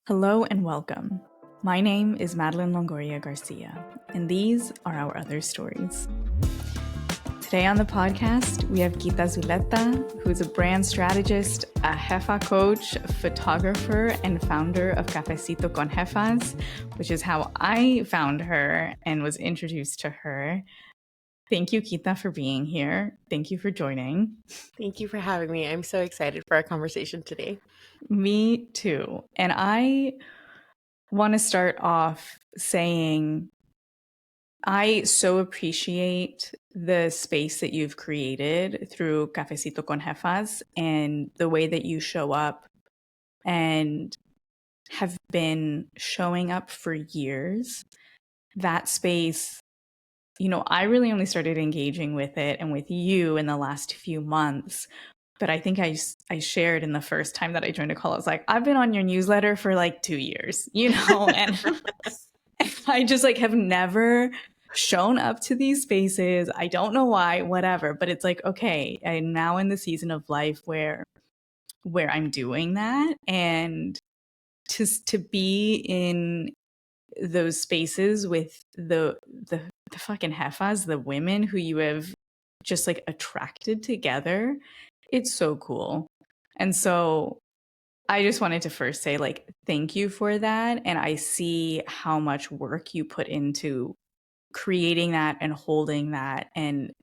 Hello and welcome. My name is Madeline Longoria Garcia, and these are our other stories. Today on the podcast, we have Zuleta, who is a brand strategist, a Jefa coach, photographer, and founder of Cafecito con Jefas, which is how I found her and was introduced to her. Thank you, Kita, for being here. Thank you for joining. Thank you for having me. I'm so excited for our conversation today. Me too. And I want to start off saying I so appreciate the space that you've created through Cafecito con Jefas and the way that you show up and have been showing up for years. That space, I really only started engaging with it and with you in the last few months. But I think I shared in the first time that I joined a call, I was like, I've been on your newsletter for like 2 years, and I just have never shown up to these spaces. I don't know why, whatever, but it's like, okay, I'm now in the season of life where I'm doing that, and to be in those spaces with the fucking Jefas, the women who you have just attracted together, it's so cool. And so I just wanted to first say thank you for that, and I see how much work you put into creating that and holding that and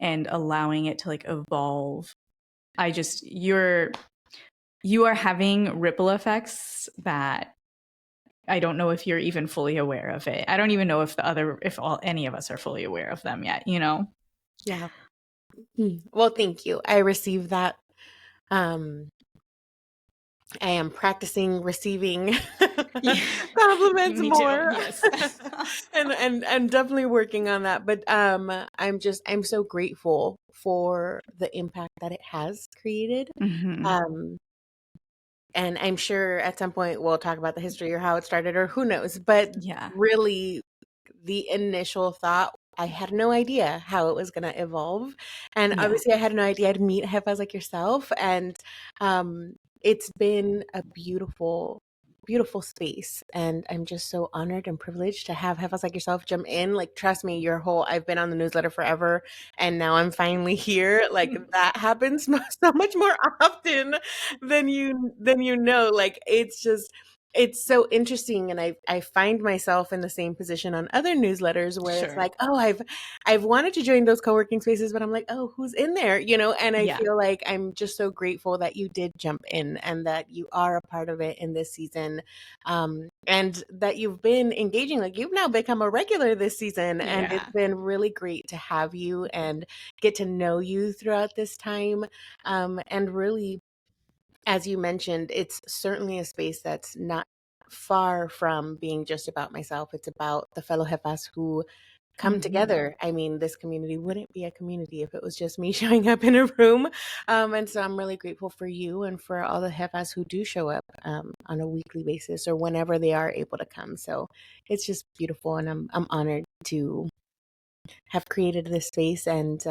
allowing it to evolve. You are having ripple effects that I don't know if you're even fully aware of it. I don't even know if any of us are fully aware of them yet, Yeah. Well, thank you. I received that. I am practicing receiving compliments more. Yes. and definitely working on that. But I'm so grateful for the impact that it has created. Mm-hmm. And I'm sure at some point we'll talk about the history or how it started or who knows. But Yeah. really, the initial thought, I had no idea how it was going to evolve. And obviously, I had no idea I'd meet Jefas like yourself. And it's been a beautiful, beautiful space. And I'm just so honored and privileged to have Jefas like yourself jump in. Trust me, I've been on the newsletter forever. And now I'm finally here. That happens so much more often than you know. It's so interesting, and I find myself in the same position on other newsletters where Sure. it's like, oh, I've wanted to join those co-working spaces, but I'm like, oh, who's in there? And I feel like I'm just so grateful that you did jump in and that you are a part of it in this season, and that you've been engaging. You've now become a regular this season, and it's been really great to have you and get to know you throughout this time, and really, as you mentioned, it's certainly a space that's not far from being just about myself. It's about the fellow Jefas who come together. I mean, this community wouldn't be a community if it was just me showing up in a room. And so I'm really grateful for you and for all the Jefas who do show up on a weekly basis or whenever they are able to come. So it's just beautiful, and I'm honored to have created this space, and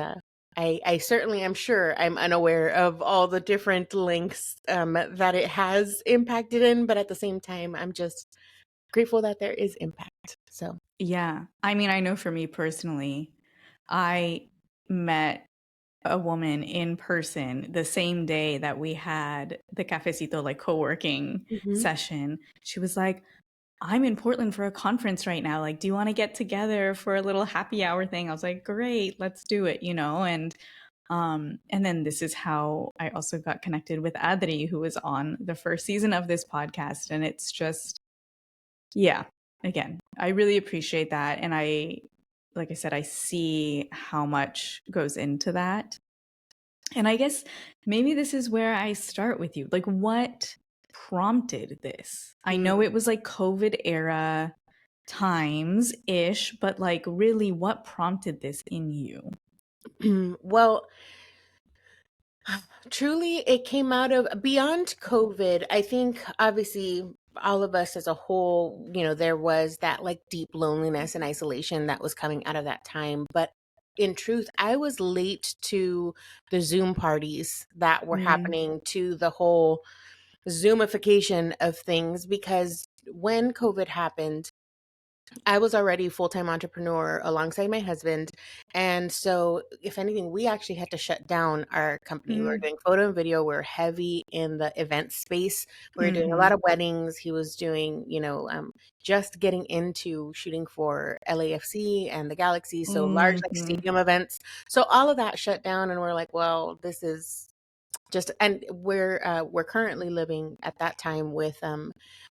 I certainly am sure I'm unaware of all the different links that it has impacted in, but at the same time, I'm just grateful that there is impact. So yeah, I mean, I know for me personally, I met a woman in person the same day that we had the Cafecito co-working session. She was like, I'm in Portland for a conference right now. Do you want to get together for a little happy hour thing? I was like, great, let's do it, and then this is how I also got connected with Adri, who was on the first season of this podcast. And it's just, yeah, again, I really appreciate that. And like I said, I see how much goes into that. And I guess maybe this is where I start with you. What prompted this? I know it was COVID era times-ish, but really what prompted this in you? Well, truly, it came out of beyond COVID. I think obviously all of us as a whole, there was that deep loneliness and isolation that was coming out of that time. But in truth, I was late to the Zoom parties that were happening, to the whole Zoomification of things, because when COVID happened, I was already a full-time entrepreneur alongside my husband. And so, if anything, we actually had to shut down our company. We were Mm. doing photo and video. We were heavy in the event space. We were doing a lot Mm-hmm. of weddings. He was doing, just getting into shooting for LAFC and the Galaxy. So large, like Mm-hmm. stadium events. So all of that shut down. And we're like, well, this is just, and we're currently living at that time with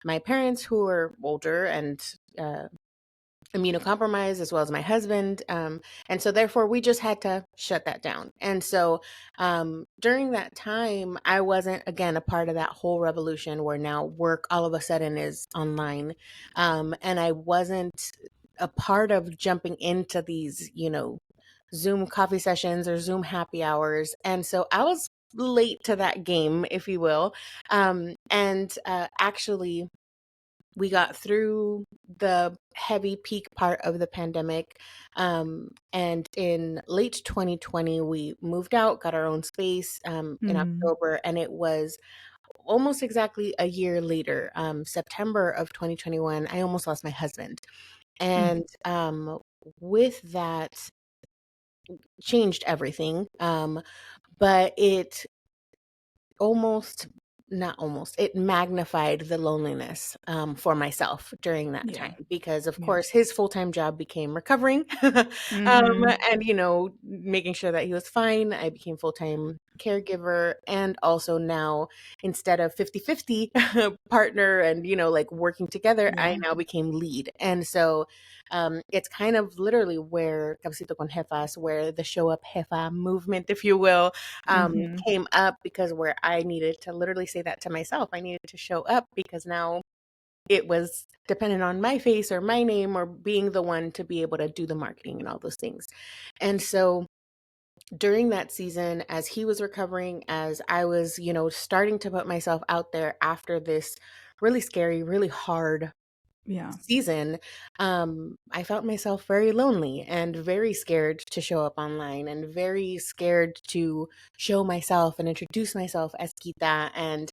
my parents, who are older and immunocompromised, as well as my husband. And so therefore we just had to shut that down. And so during that time, I wasn't, again, a part of that whole revolution where now work all of a sudden is online. And I wasn't a part of jumping into these, Zoom coffee sessions or Zoom happy hours. And so I was late to that game, if you will. And actually, we got through the heavy peak part of the pandemic. And in late 2020, we moved out, got our own space in Mm. October. And it was almost exactly a year later, September of 2021, I almost lost my husband. Mm. And with that, changed everything. But it almost not almost it magnified the loneliness for myself during that Yeah. time, because of Yeah. course his full-time job became recovering, Mm-hmm. and making sure that he was fine. I became full-time caregiver, and also now, instead of 50-50 partner and like working together, I Yeah. now became lead. And so it's kind of literally where Cafecito con Jefas, where the show up jefa movement, if you will, Mm-hmm. came up, because where I needed to literally say that to myself. I needed to show up, because now it was dependent on my face or my name or being the one to be able to do the marketing and all those things. And so during that season, as he was recovering, as I was, starting to put myself out there after this really scary, really hard Yeah. season, I felt myself very lonely and very scared to show up online, and very scared to show myself and introduce myself as Kita. And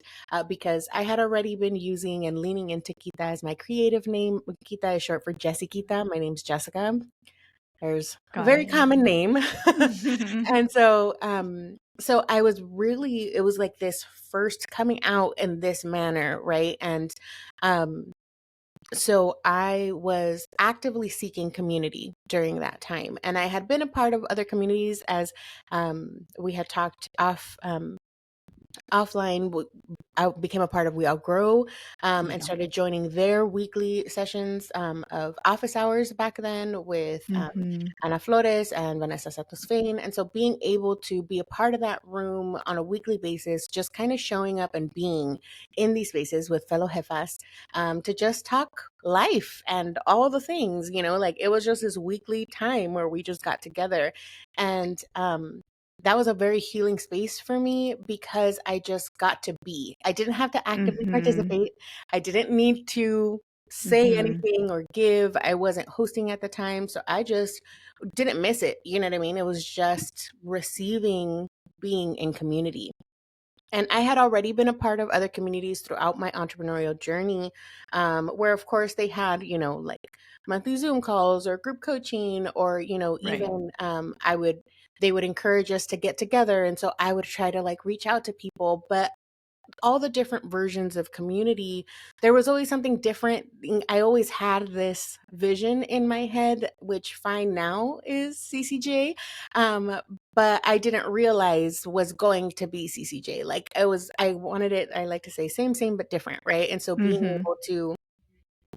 because I had already been using and leaning into Kita as my creative name. Kita is short for Jessie Kita. My name's Jessica. There's a Got very it. common name. Mm-hmm. And so, so I was really, it was like this first coming out in this manner, right? And um, so I was actively seeking community during that time. And I had been a part of other communities, as we had talked offline. I became a part of We All Grow, and Yeah. started joining their weekly sessions of office hours back then, with Mm-hmm. Ana Flores and Vanessa Santos Fain. And so being able to be a part of that room on a weekly basis, just kind of showing up and being in these spaces with fellow jefas, to just talk life and all the things, like it was just this weekly time where we just got together. And that was a very healing space for me, because I just got to be. I didn't have to actively Mm-hmm. participate. I didn't need to say Mm-hmm. anything or give. I wasn't hosting at the time. So I just didn't miss it. You know what I mean? It was just receiving, being in community. And I had already been a part of other communities throughout my entrepreneurial journey, where, of course, they had, like monthly Zoom calls or group coaching, or, Right. even they would encourage us to get together. And so I would try to like reach out to people. But all the different versions of community, there was always something different. I always had this vision in my head, which fine now is CCJ, um, but I didn't realize was going to be CCJ. Like I wanted it. I like to say same, but different, right? And so being Mm-hmm. able to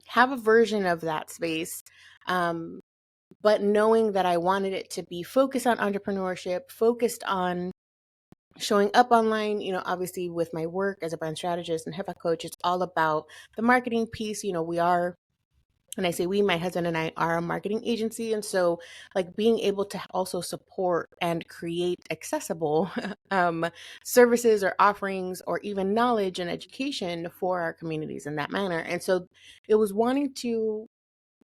have a version of that space, um, but knowing that I wanted it to be focused on entrepreneurship, focused on showing up online, obviously with my work as a brand strategist and HIPAA coach, it's all about the marketing piece. We are, and I say we, my husband and I are a marketing agency. And so like being able to also support and create accessible services or offerings, or even knowledge and education for our communities in that manner. And so it was wanting to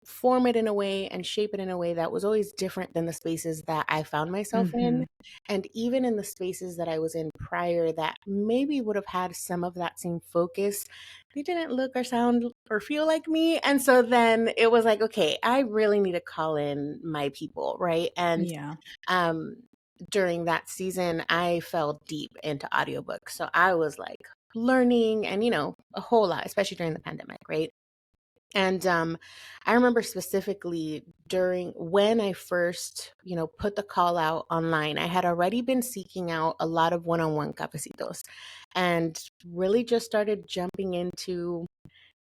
form it in a way and shape it in a way that was always different than the spaces that I found myself in. Mhm. And even in the spaces that I was in prior that maybe would have had some of that same focus, they didn't look or sound or feel like me. And so then it was like, okay, I really need to call in my people, right? And Yeah. um, during that season, I fell deep into audiobooks. So I was like learning and, a whole lot, especially during the pandemic, right? And I remember specifically during when I first, put the call out online, I had already been seeking out a lot of one-on-one cafecitos and really just started jumping into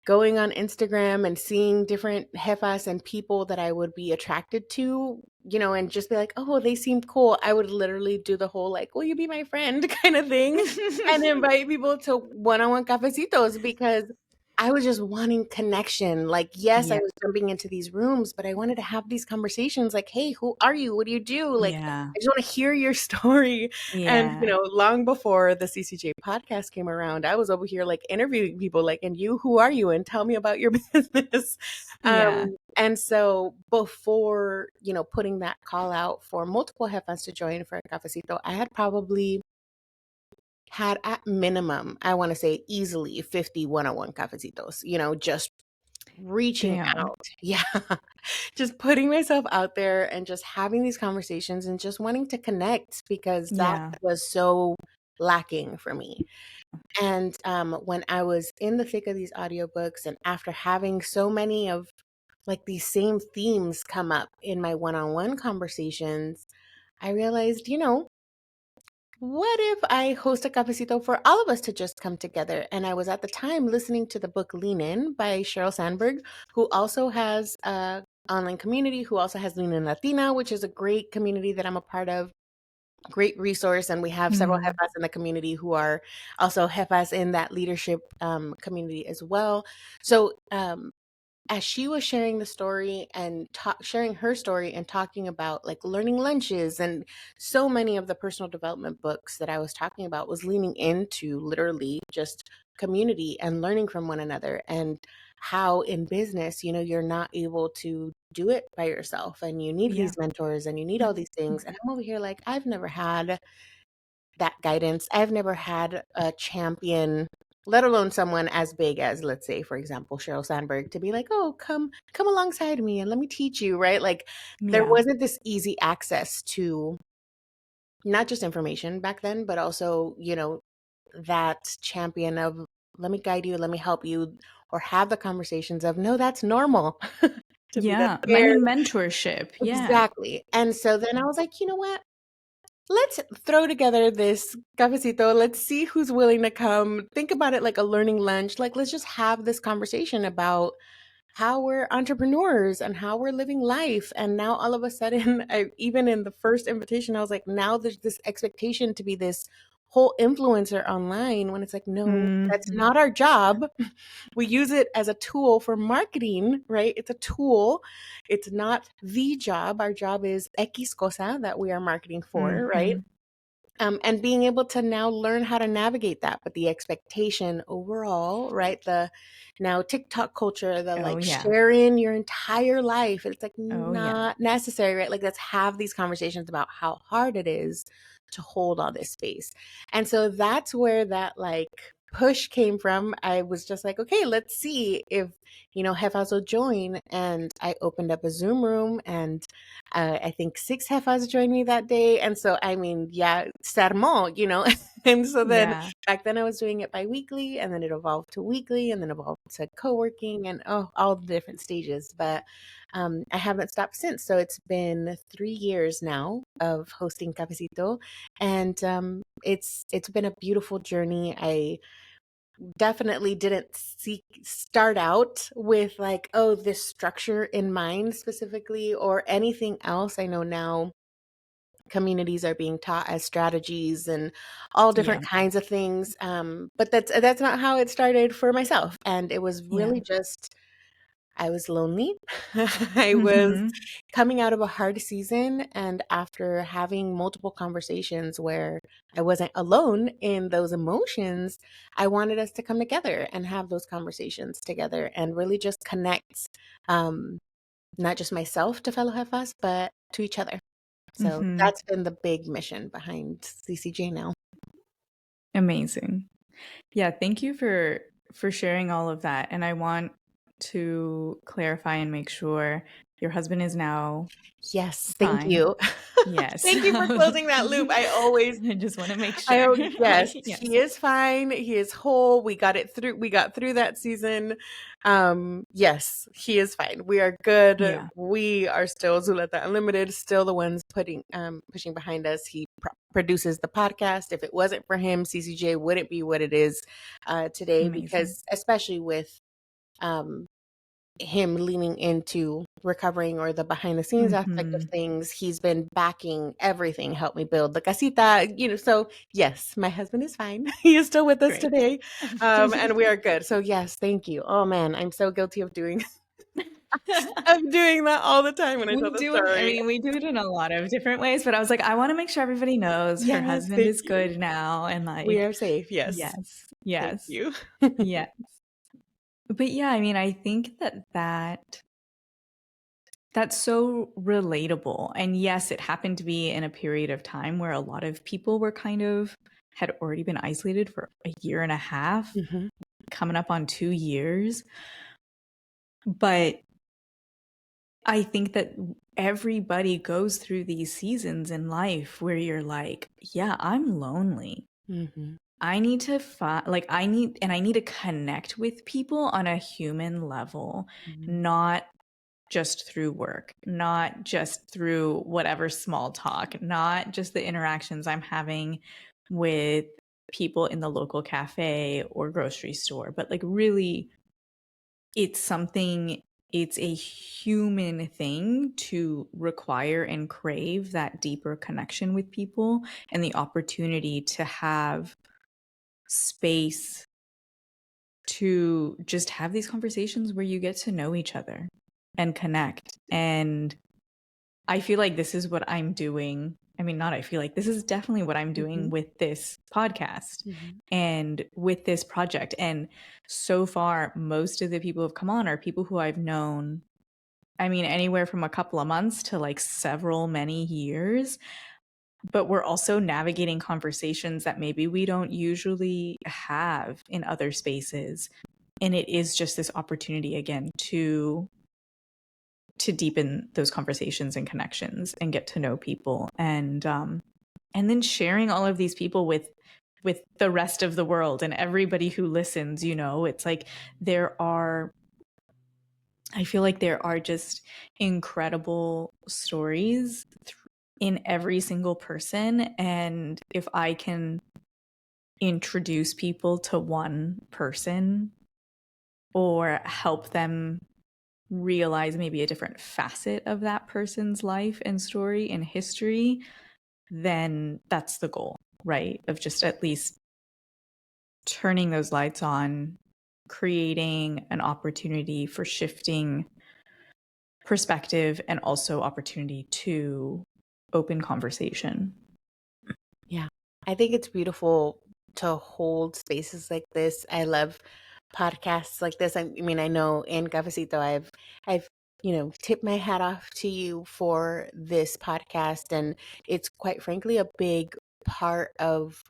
going on Instagram and seeing different jefas and people that I would be attracted to, and just be like, oh, they seem cool. I would literally do the whole like, will you be my friend kind of thing and invite people to one-on-one cafecitos because I was just wanting connection. Like, yes, I Yeah. was jumping into these rooms, but I wanted to have these conversations like, hey, who are you? What do you do? Like, Yeah. I just want to hear your story. And, Yeah. long before the CCJ podcast came around, I was over here like interviewing people like, and you, who are you? And tell me about your business. Yeah. And so before, putting that call out for multiple jefas to join for a cafecito, I had probably had at minimum, I want to say easily 50 one-on-one cafecitos, just reaching Damn. out. Yeah. Just putting myself out there and just having these conversations and just wanting to connect because that Yeah. was so lacking for me. And when I was in the thick of these audiobooks and after having so many of like these same themes come up in my one-on-one conversations, I realized, what if I host a cafecito for all of us to just come together? And I was at the time listening to the book Lean In by Sheryl Sandberg, who also has a online community, who also has Lean In Latina, which is a great community that I'm a part of. Great resource, and we have several Mhm. jefas in the community who are also jefas in that leadership community as well. So as she was sharing the story and sharing her story and talking about like learning lunches and so many of the personal development books that I was talking about was leaning into literally just community and learning from one another and how in business, you're not able to do it by yourself and you need Yeah. these mentors and you need all these things. And I'm over here like, I've never had that guidance. I've never had a champion, let alone someone as big as, let's say, for example, Sheryl Sandberg, to be like, oh, come alongside me and let me teach you, right? Like there Yeah. wasn't this easy access to not just information back then, but also, that champion of let me guide you, let me help you, or have the conversations of no, that's normal to be that Yeah. I scared. mean, mentorship. Yeah. Exactly. And so then I was like, you know what? Let's throw together this cafecito. Let's see who's willing to come. Think about it like a learning lunch. Like, let's just have this conversation about how we're entrepreneurs and how we're living life. And now all of a sudden, even in the first invitation, I was like, now there's this expectation to be this whole influencer online when it's like, no, that's Mhm. not our job. We use it as a tool for marketing, right? It's a tool. It's not the job. Our job is X cosa that we are marketing for, right? Mhm. And being able to now learn how to navigate that, but the expectation overall, right? The now TikTok culture, the Oh, like yeah. sharing your entire life, it's like Oh, yeah. not necessary, right? Like let's have these conversations about how hard it is to hold all this space. And so that's where that like push came from. I was just like, okay, let's see if, Jefas will join. And I opened up a Zoom room and I think 6 jefas joined me that day. And so, I mean, yeah, sermon. And so then Yeah. back then I was doing it bi-weekly and then it evolved to weekly and then evolved to co-working and all the different stages. But I haven't stopped since. So it's been 3 years now of hosting Cafecito. And it's been a beautiful journey. I definitely didn't start out with like, oh, this structure in mind specifically or anything else. I know now communities are being taught as strategies and all Yeah. different kinds of things. But that's not how it started for myself. And it was Yeah. really just I was lonely. I was Mhm. coming out of a hard season. And after having multiple conversations where I wasn't alone in those emotions, I wanted us to come together and have those conversations together and really just connect. not just myself to fellow Jefas, but to each other. So Mm-hmm. that's been the big mission behind CCJ now. Amazing. Yeah, thank you for sharing all of that. And I want to clarify and make sure your husband is now Yes, thank fine. you. Yes. Thank you for closing that loop. I just want to make sure. Yes, Yes. he is fine. He is whole. We got it through. We got through that season. Yes, he is fine. We are good. Yeah. We are still Zuleta Unlimited, still the ones pushing behind us. He produces the podcast. If it wasn't for him, CCJ wouldn't be what it is today, Amazing. because especially with um him leaning into recovering or the behind the scenes aspect of Mm-hmm. things, he's been backing everything, help me build the casita, so yes, my husband is fine. He is still with us Great. today. And we are good. So yes, thank you. Oh man, I'm so guilty of doing of doing that all the time when I tell We the do it. I story. mean, we do it in a lot of different ways, but I was like, I want to make sure everybody knows her Yes, husband thank is you. good now. And We like, are safe. Yes. yes, Thank yes, you. yes. But yeah, I mean, I think that's so relatable. And yes, it happened to be in a period of time where a lot of people were had already been isolated for a year and a half, Mhm. coming up on 2 years. But I think that everybody goes through these seasons in life where you're like, yeah, I'm lonely. Mhm. I need to find, like, I need to connect with people on a human level, Mhm. not just through work, not just through whatever small talk, not just the interactions I'm having with people in the local cafe or grocery store, but like really it's a human thing to require and crave that deeper connection with people and the opportunity to have space to just have these conversations where you get to know each other and connect. And I feel like this is what I'm doing. I mean, not I feel like this is definitely what I'm doing Mhm. with this podcast Mhm. and with this project. And so far, most of the people who have come on are people who I've known, I mean, anywhere from a couple of months to like several, many years. But we're also navigating conversations that maybe we don't usually have in other spaces. And it is just this opportunity again to deepen those conversations and connections and get to know people, and then sharing all of these people with the rest of the world and everybody who listens. It's like I feel like there are just incredible stories in every single person, and if I can introduce people to one person or help them realize maybe a different facet of that person's life and story and history, then that's the goal, right? Of just at least turning those lights on, creating an opportunity for shifting perspective and also opportunity to open conversation. Yeah. I think it's beautiful to hold spaces like this. I love podcasts like this. I mean, I know in Cafecito, I've, tipped my hat off to you for this podcast. And it's quite frankly a big part of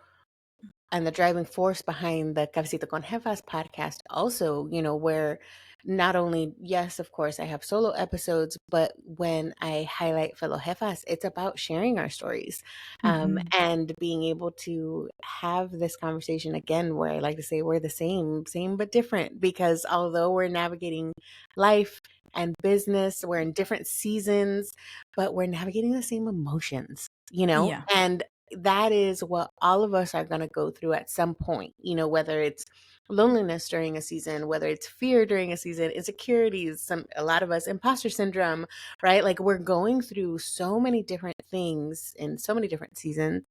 and the driving force behind the Cafecito con Jefas podcast also, where not only, yes, of course, I have solo episodes, but when I highlight fellow Jefas, it's about sharing our stories, Mm-hmm. and being able to have this conversation again, where I like to say we're the same but different, because although we're navigating life and business, we're in different seasons, but we're navigating the same emotions, Yeah. and that is what all of us are going to go through at some point, whether it's loneliness during a season, whether it's fear during a season, insecurities, a lot of us imposter syndrome, right? Like we're going through so many different things in so many different seasons.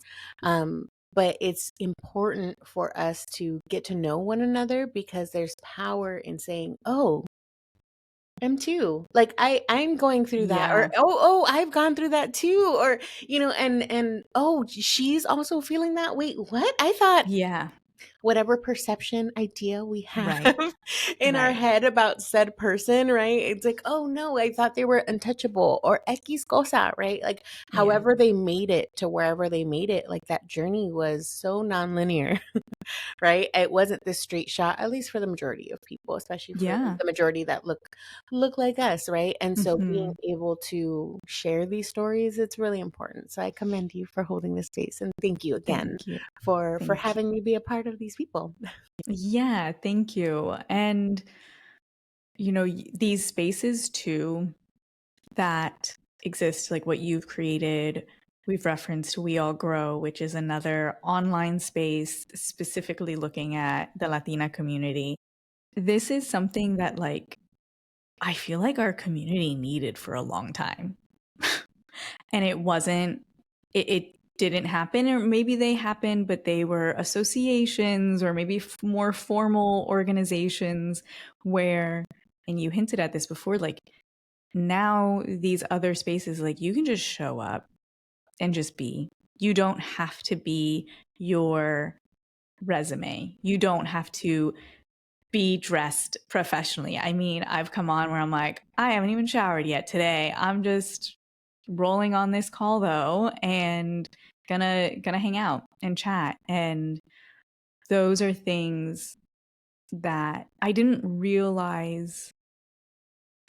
But it's important for us to get to know one another, because there's power in saying, oh, I'm too. Like I'm going through that, or Yeah. I've gone through that too, or and oh, she's also feeling that. Wait, what? I thought Yeah. whatever perception idea we have Right. in our Right. head about said person, right? It's like, oh no, I thought they were untouchable, or X cosa, right? Like Yeah. however they made it to wherever they made it, like that journey was so nonlinear. Right? It wasn't this straight shot, at least for the majority of people, especially for Yeah. the majority that look like us, right? And so being Hmm. able to share these stories, it's really important. So I commend you for holding this space, and thank you again Thank you. for Thank you. having me be a part of these people. Yeah, thank you. And these spaces too that exist, like what you've created, we've referenced We All Grow, which is another online space specifically looking at the Latina community. This is something that, like, I feel like our community needed for a long time. And it didn't happen, or maybe they happened, but they were associations or maybe more formal organizations where, and you hinted at this before, like now these other spaces, like you can just show up and just be. You don't have to be your resume. You don't have to be dressed professionally. I mean, I've come on where I'm like, I haven't even showered yet today. I'm just rolling on this call though, and gonna hang out and chat. And those are things that I didn't realize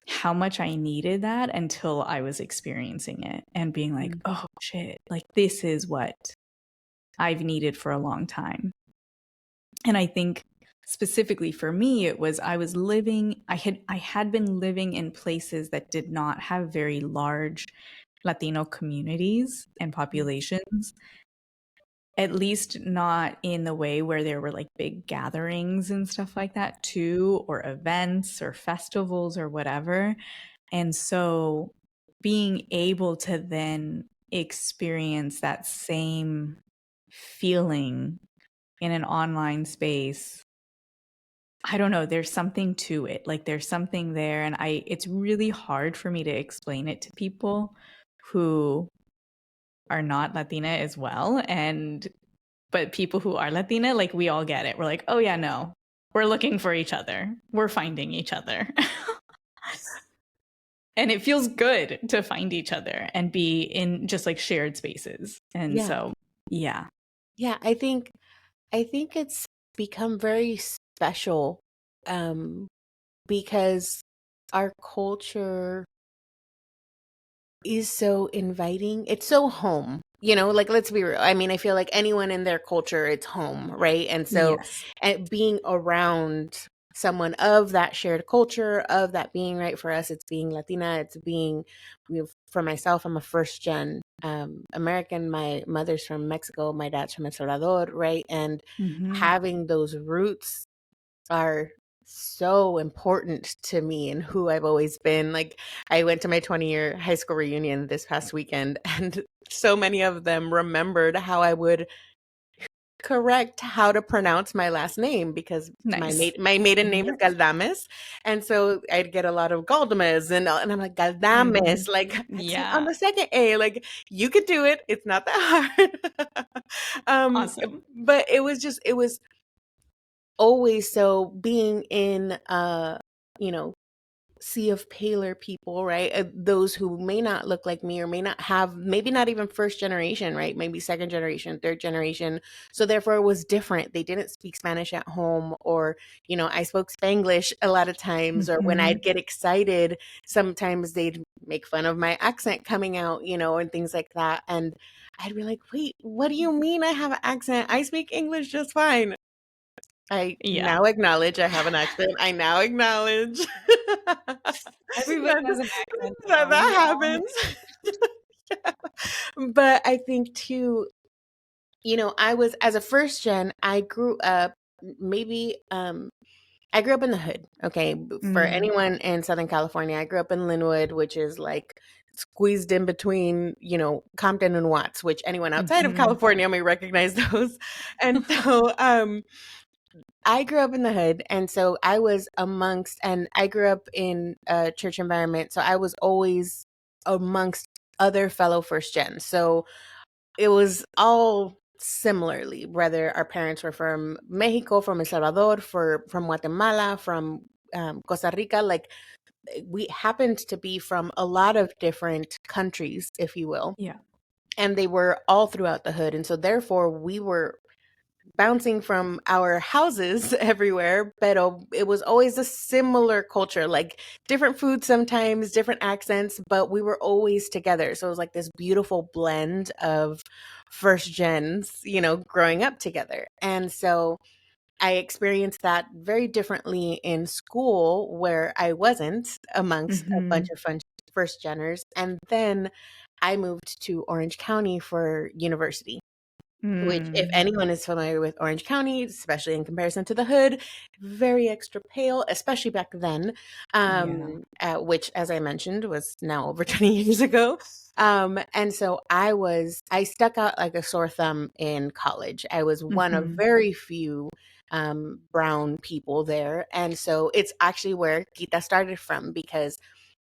how much I needed that until I was experiencing it and being like, oh shit, like this is what I've needed for a long time. And I think specifically for me, it was I had been living in places that did not have very large Latino communities and populations, at least not in the way where there were like big gatherings and stuff like that too, or events or festivals or whatever. And so being able to then experience that same feeling in an online space, I don't know, there's something to it. Like there's something there, and it's really hard for me to explain it to people who are not Latina as well. And but people who are Latina, like we all get it. We're like, "Oh yeah, no. We're looking for each other. We're finding each other." And it feels good to find each other and be in just like shared spaces. And Yeah. so, yeah. Yeah, I think it's become very special because our culture is so inviting. It's so home. Like let's be real. I mean, I feel like anyone in their culture, it's home, right? And so Yes. being around someone of that shared culture, of that being right for us, it's being Latina, it's being, for myself, I'm a first gen American. My mother's from Mexico, my dad's from El Salvador, right? And Mm-hmm. having those roots are so important to me and who I've always been. Like I went to my 20-year high school reunion this past weekend, and so many of them remembered how I would correct how to pronounce my last name, because Nice. my maiden name is Yep. Galdames, and so I'd get a lot of Galdames, and I'm like Galdames, like that's on Yeah. the second A, like you could do it. It's not that hard. Awesome. But it was always so being in you know sea of paler people, right? Those who may not look like me, or may not have, maybe not even first generation, right? Maybe second generation, third generation. So therefore it was different. They didn't speak Spanish at home, or I spoke Spanglish a lot of times, or when Mm-hmm. I'd get excited, sometimes they'd make fun of my accent coming out, and things like that. And I'd be like, wait, what do you mean I have an accent? I speak English just fine. I Yeah. now acknowledge I have an accent. I now acknowledge Everybody that, has an accent that now. happens. But I think too, I was, as a first gen, I grew up, maybe I grew up in the hood. Okay. For Mm. anyone in Southern California, I grew up in Linwood, which is like squeezed in between, Compton and Watts, which anyone outside of Mm-hmm. California may recognize those. And so I grew up in the hood, and so I was amongst, and I grew up in a church environment, so I was always amongst other fellow first gens. So it was all similarly, whether our parents were from Mexico, from El Salvador, from Guatemala, from Costa Rica, like we happened to be from a lot of different countries, if you will. Yeah. And they were all throughout the hood. And so therefore we were bouncing from our houses everywhere, but it was always a similar culture, like different food sometimes, different accents, but we were always together. So it was like this beautiful blend of first gens, growing up together. And so I experienced that very differently in school, where I wasn't amongst a bunch of fun first geners. And then I moved to Orange County for university, which, if anyone is familiar with Orange County, especially in comparison to the hood, very extra pale, especially back then, which, as I mentioned, was now over 20 years ago. And so I stuck out like a sore thumb in college. I was one of very few brown people there. And so it's actually where Kita started from, because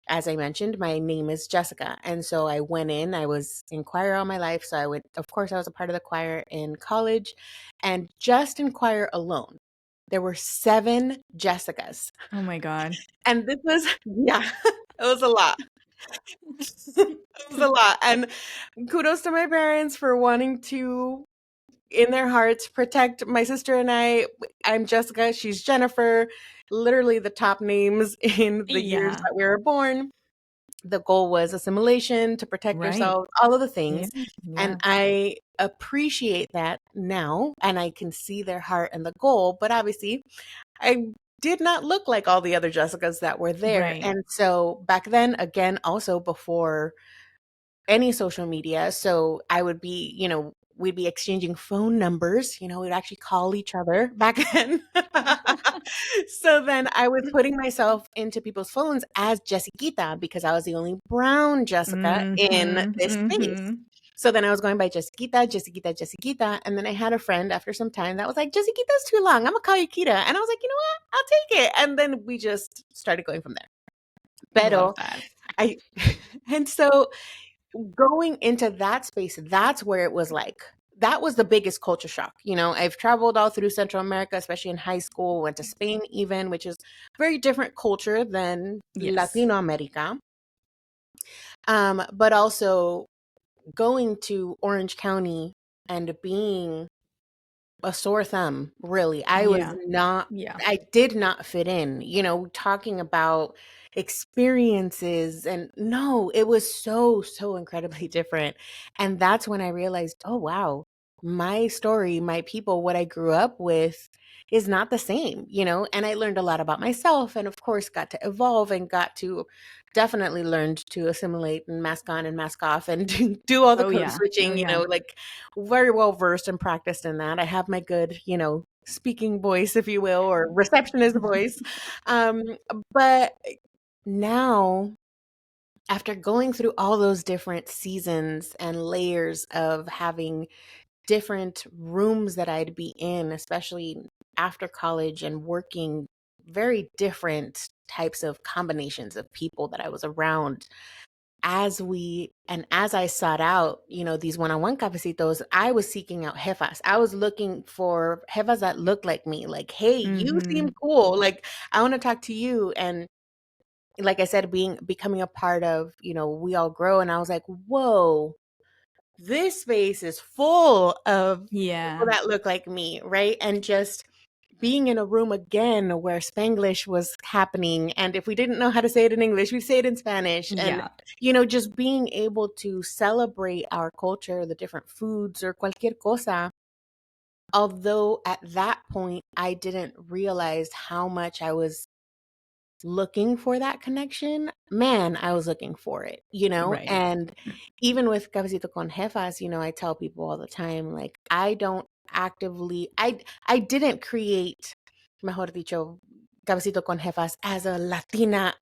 as I mentioned, my name is Jessica. And so I went in, I was in choir all my life. So of course, I was a part of the choir in college, and just in choir alone, there were 7 Jessicas. Oh my God. And this was, yeah, it was a lot. It was a lot. And kudos to my parents for wanting to, in their hearts, protect my sister and I. I'm Jessica, she's Jennifer, literally the top names in the years that we were born. The goal was assimilation, to protect yourself, all of the things. And I appreciate that now, and I can see their heart and the goal. But obviously, I did not look like all the other Jessicas that were there. Right. And so back then, again, also before any social media, so I would be, we'd be exchanging phone numbers. We'd actually call each other back then. So then I was putting myself into people's phones as Jessiquita, because I was the only brown Jessica in this space. So then I was going by Jessiquita, Jessiquita, Jessiquita. And then I had a friend after some time that was like, Jessiquita's too long, I'm gonna call you Kita. And I was like, you know what? I'll take it. And then we just started going from there. Love that. And so going into that space, that's where it was like, that was the biggest culture shock. I've traveled all through Central America, especially in high school, went to Spain even, which is very different culture than Latino America. But also going to Orange County and being a sore thumb, really. I did not fit in, talking about experiences, and no, it was so incredibly different. And that's when I realized, oh wow, my story, my people, what I grew up with is not the same, and I learned a lot about myself, and of course got to evolve and got to definitely learned to assimilate and mask on and mask off and do all the code switching, like very well versed and practiced in that. I have my good, speaking voice, if you will, or receptionist voice. But now, after going through all those different seasons and layers of having different rooms that I'd be in, especially after college, and working very different types of combinations of people that I was around, as I sought out, these one-on-one cafecitos, I was seeking out jefas. I was looking for jefas that looked like me, like, hey, you seem cool. Like, I want to talk to you. And like I said, becoming a part of, We All Grow. And I was like, whoa, this space is full of people that look like me, right? And just being in a room again where Spanglish was happening. And if we didn't know how to say it in English, we say it in Spanish. And, just being able to celebrate our culture, the different foods, or cualquier cosa. Although at that point, I didn't realize how much I was looking for that connection. Man, I was looking for it, and even with Cafecito con Jefas, I tell people all the time, like, I don't actively, I didn't create, mejor dicho, Cafecito con Jefas as a Latina,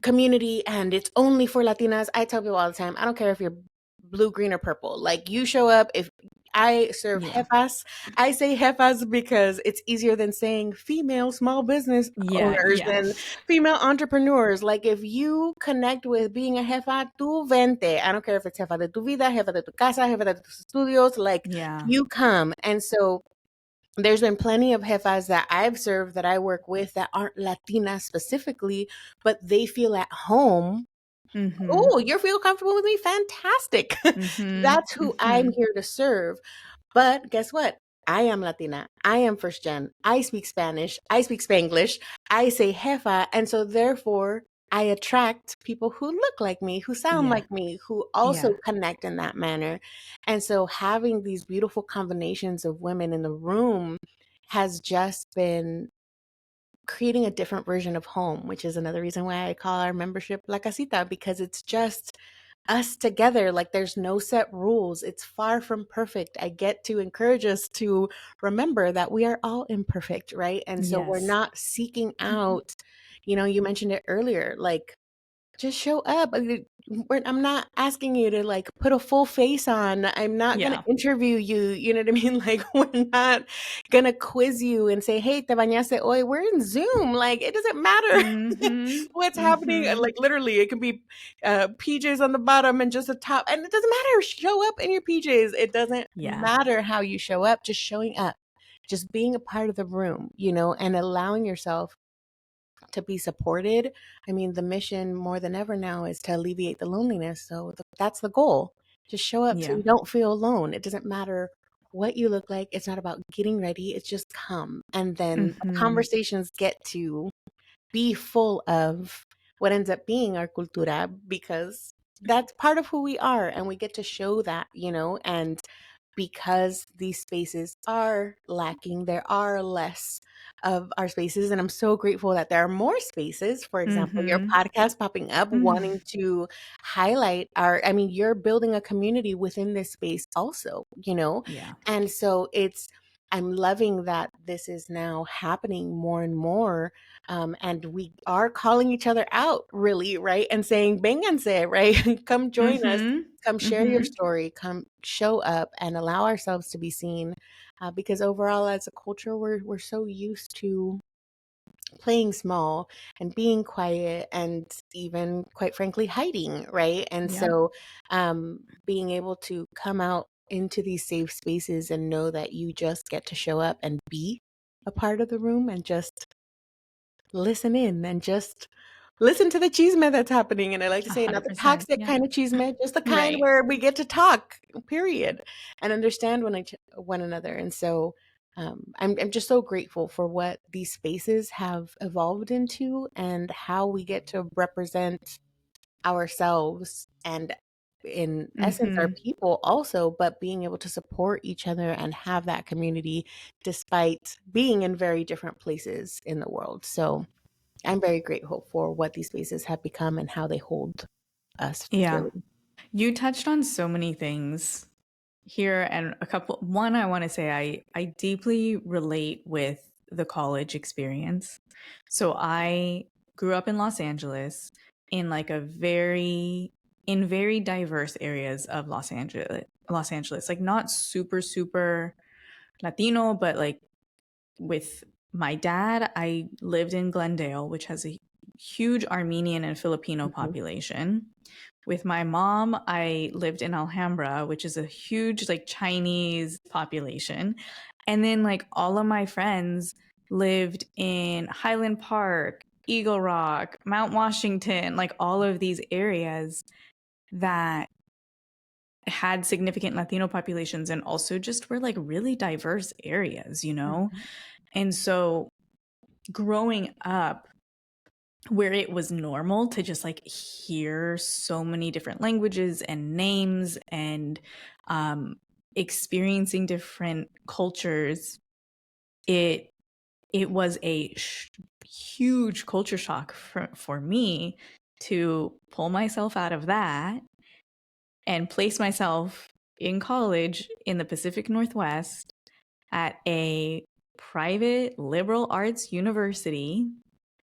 community, and it's only for Latinas. I tell people all the time, I don't care if you're blue, green, or purple. Like, you show up, if I serve Yeah. Jefas. I say Jefas because it's easier than saying female small business Yeah. owners Yeah. and female entrepreneurs. Like if you connect with being a jefa, tú vente. I don't care if it's jefa de tu vida, jefa de tu casa, jefa de tus estudios, like Yeah. you come. And so there's been plenty of jefas that I've served that I work with that aren't Latina specifically, but they feel at home. Mm-hmm. Oh, you feel comfortable with me? Fantastic. Mm-hmm. That's who I'm Mm-hmm. here to serve. But guess what? I am Latina. I am first gen. I speak Spanish. I speak Spanglish. I say jefa. And so therefore, I attract people who look like me, who sound Yeah. like me, who also Yeah. connect in that manner. And so having these beautiful combinations of women in the room has just been creating a different version of home, which is another reason why I call our membership La Casita, because it's just us together. Like there's no set rules. It's far from perfect. I get to encourage us to remember that we are all imperfect, right? And so we're Yes. not seeking out, you know, you mentioned it earlier, like just show up. I'm not asking you to like put a full face on. I'm not going to Yeah. interview you. You know what I mean? Like, we're not going to quiz you and say, hey, te bañaste hoy. We're in Zoom. Like, it doesn't matter Mm-hmm. what's happening. Mm-hmm. Like, literally, it can be PJs on the bottom and just a top. And it doesn't matter. Show up in your PJs. It doesn't Yeah. matter how you show up, just showing up, just being a part of the room, you know, and allowing yourself to be supported. I mean, the mission more than ever now is to alleviate the loneliness. So that's the goal. Just show up so Yeah. you don't feel alone. It doesn't matter what you look like. It's not about getting ready. It's just come. And then Mm-hmm. conversations get to be full of what ends up being our cultura, because that's part of who we are and we get to show that, you know, and because these spaces are lacking, there are less of our spaces. And I'm so grateful that there are more spaces. For example, your Mm-hmm. podcast popping up, wanting to highlight our, I mean, you're building a community within this space also, you know? Yeah. And so I'm loving that this is now happening more and more. And we are calling each other out, really, right? And saying, Vénganse, right? Come join us, Mm-hmm. come share your Mm-hmm. story, come show up and allow ourselves to be seen. Because overall, as a culture, we're so used to playing small and being quiet and even, quite frankly, hiding, right? And Yep. so being able to come out into these safe spaces and know that you just get to show up and be a part of the room and just listen in and just listen to the chisme that's happening. And I like to say, not the 100%. toxic Yeah. kind of chisme, just the kind Right. where we get to talk, period, and understand one another. And so I'm just so grateful for what these spaces have evolved into and how we get to represent ourselves and, in essence, our Mm-hmm. people also, but being able to support each other and have that community despite being in very different places in the world. So I'm very grateful for what these spaces have become and how they hold us Yeah. really. You touched on so many things here, and a couple. One, I want to say I deeply relate with the college experience. So I grew up in Los Angeles in like a very diverse areas of Los Angeles, like not super super Latino, but like with my dad, I lived in Glendale, which has a huge Armenian and Filipino Mhm. population. With my mom, I lived in Alhambra, which is a huge like Chinese population. And then like all of my friends lived in Highland Park, Eagle Rock, Mount Washington, like all of these areas that had significant Latino populations and also just were like really diverse areas, you know? Mhm. And so growing up, where it was normal to just like hear so many different languages and names and um, experiencing different cultures, it it was a huge culture shock for me to pull myself out of that and place myself in college in the Pacific Northwest at a private liberal arts university.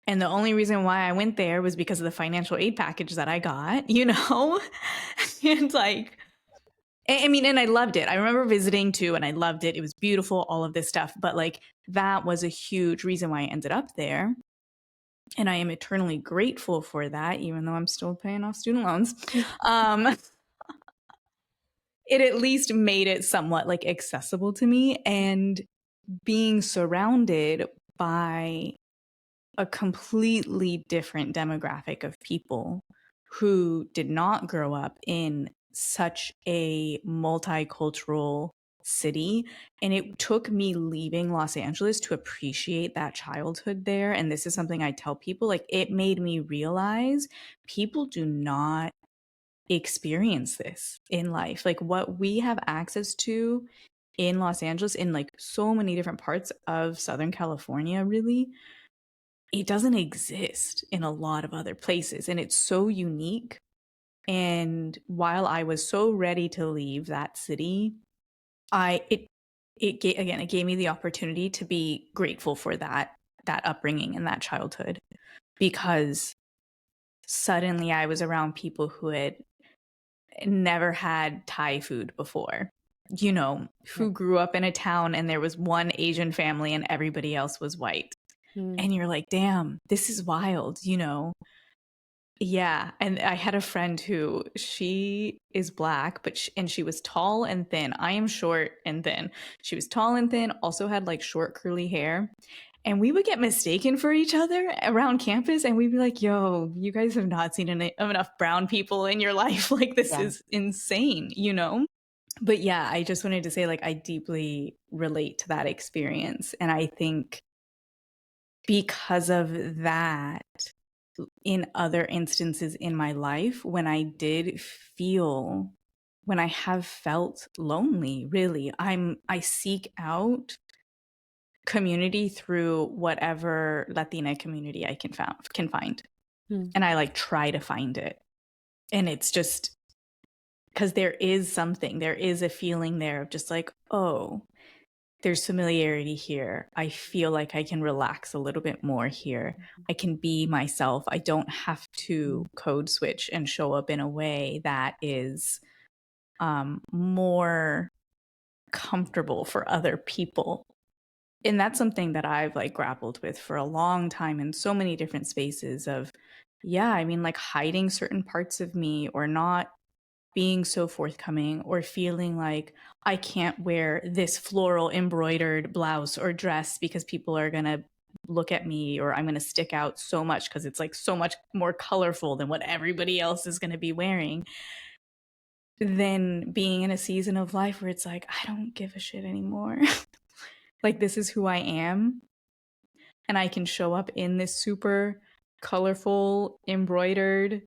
And the only reason why I went there was because of the financial aid package that I got, you know? And like I mean, and I loved it. I remember visiting too, and I loved it. It was beautiful, all of this stuff. But like, that was a huge reason why I ended up there. And I am eternally grateful for that, even though I'm still paying off student loans. It at least made it somewhat like accessible to me, and being surrounded by a completely different demographic of people who did not grow up in such a multicultural city. And it took me leaving Los Angeles to appreciate that childhood there. And this is something I tell people, like, it made me realize people do not experience this in life. Like, what we have access to in Los Angeles, in like so many different parts of Southern California, really, it doesn't exist in a lot of other places. And it's so unique. And while I was so ready to leave that city, it gave me the opportunity to be grateful for that upbringing and that childhood, because suddenly I was around people who had never had Thai food before, you know, who grew up in a town and there was one Asian family and everybody else was white. And you're like, damn, this is wild, you know? Yeah. And I had a friend who, she is Black, but and she was tall and thin. I am short and thin. She was tall and thin, also had like short curly hair. And we would get mistaken for each other around campus, and we'd be like, yo, you guys have not seen enough brown people in your life. Like, this is insane, you know? But yeah, I just wanted to say, like, I deeply relate to that experience. And I think because of that, in other instances in my life, when I have felt lonely, really, I seek out community through whatever Latina community I can find. And I like try to find it. And it's just because there is a feeling there of just like, oh, there's familiarity here. I feel like I can relax a little bit more here. I can be myself. I don't have to code switch and show up in a way that is more comfortable for other people. And that's something that I've like grappled with for a long time in so many different spaces of, yeah, I mean, like hiding certain parts of me, or not being so forthcoming, or feeling like I can't wear this floral embroidered blouse or dress because people are going to look at me, or I'm going to stick out so much because it's like so much more colorful than what everybody else is going to be wearing. Then being in a season of life where it's like, I don't give a shit anymore. Like, this is who I am. And I can show up in this super colorful embroidered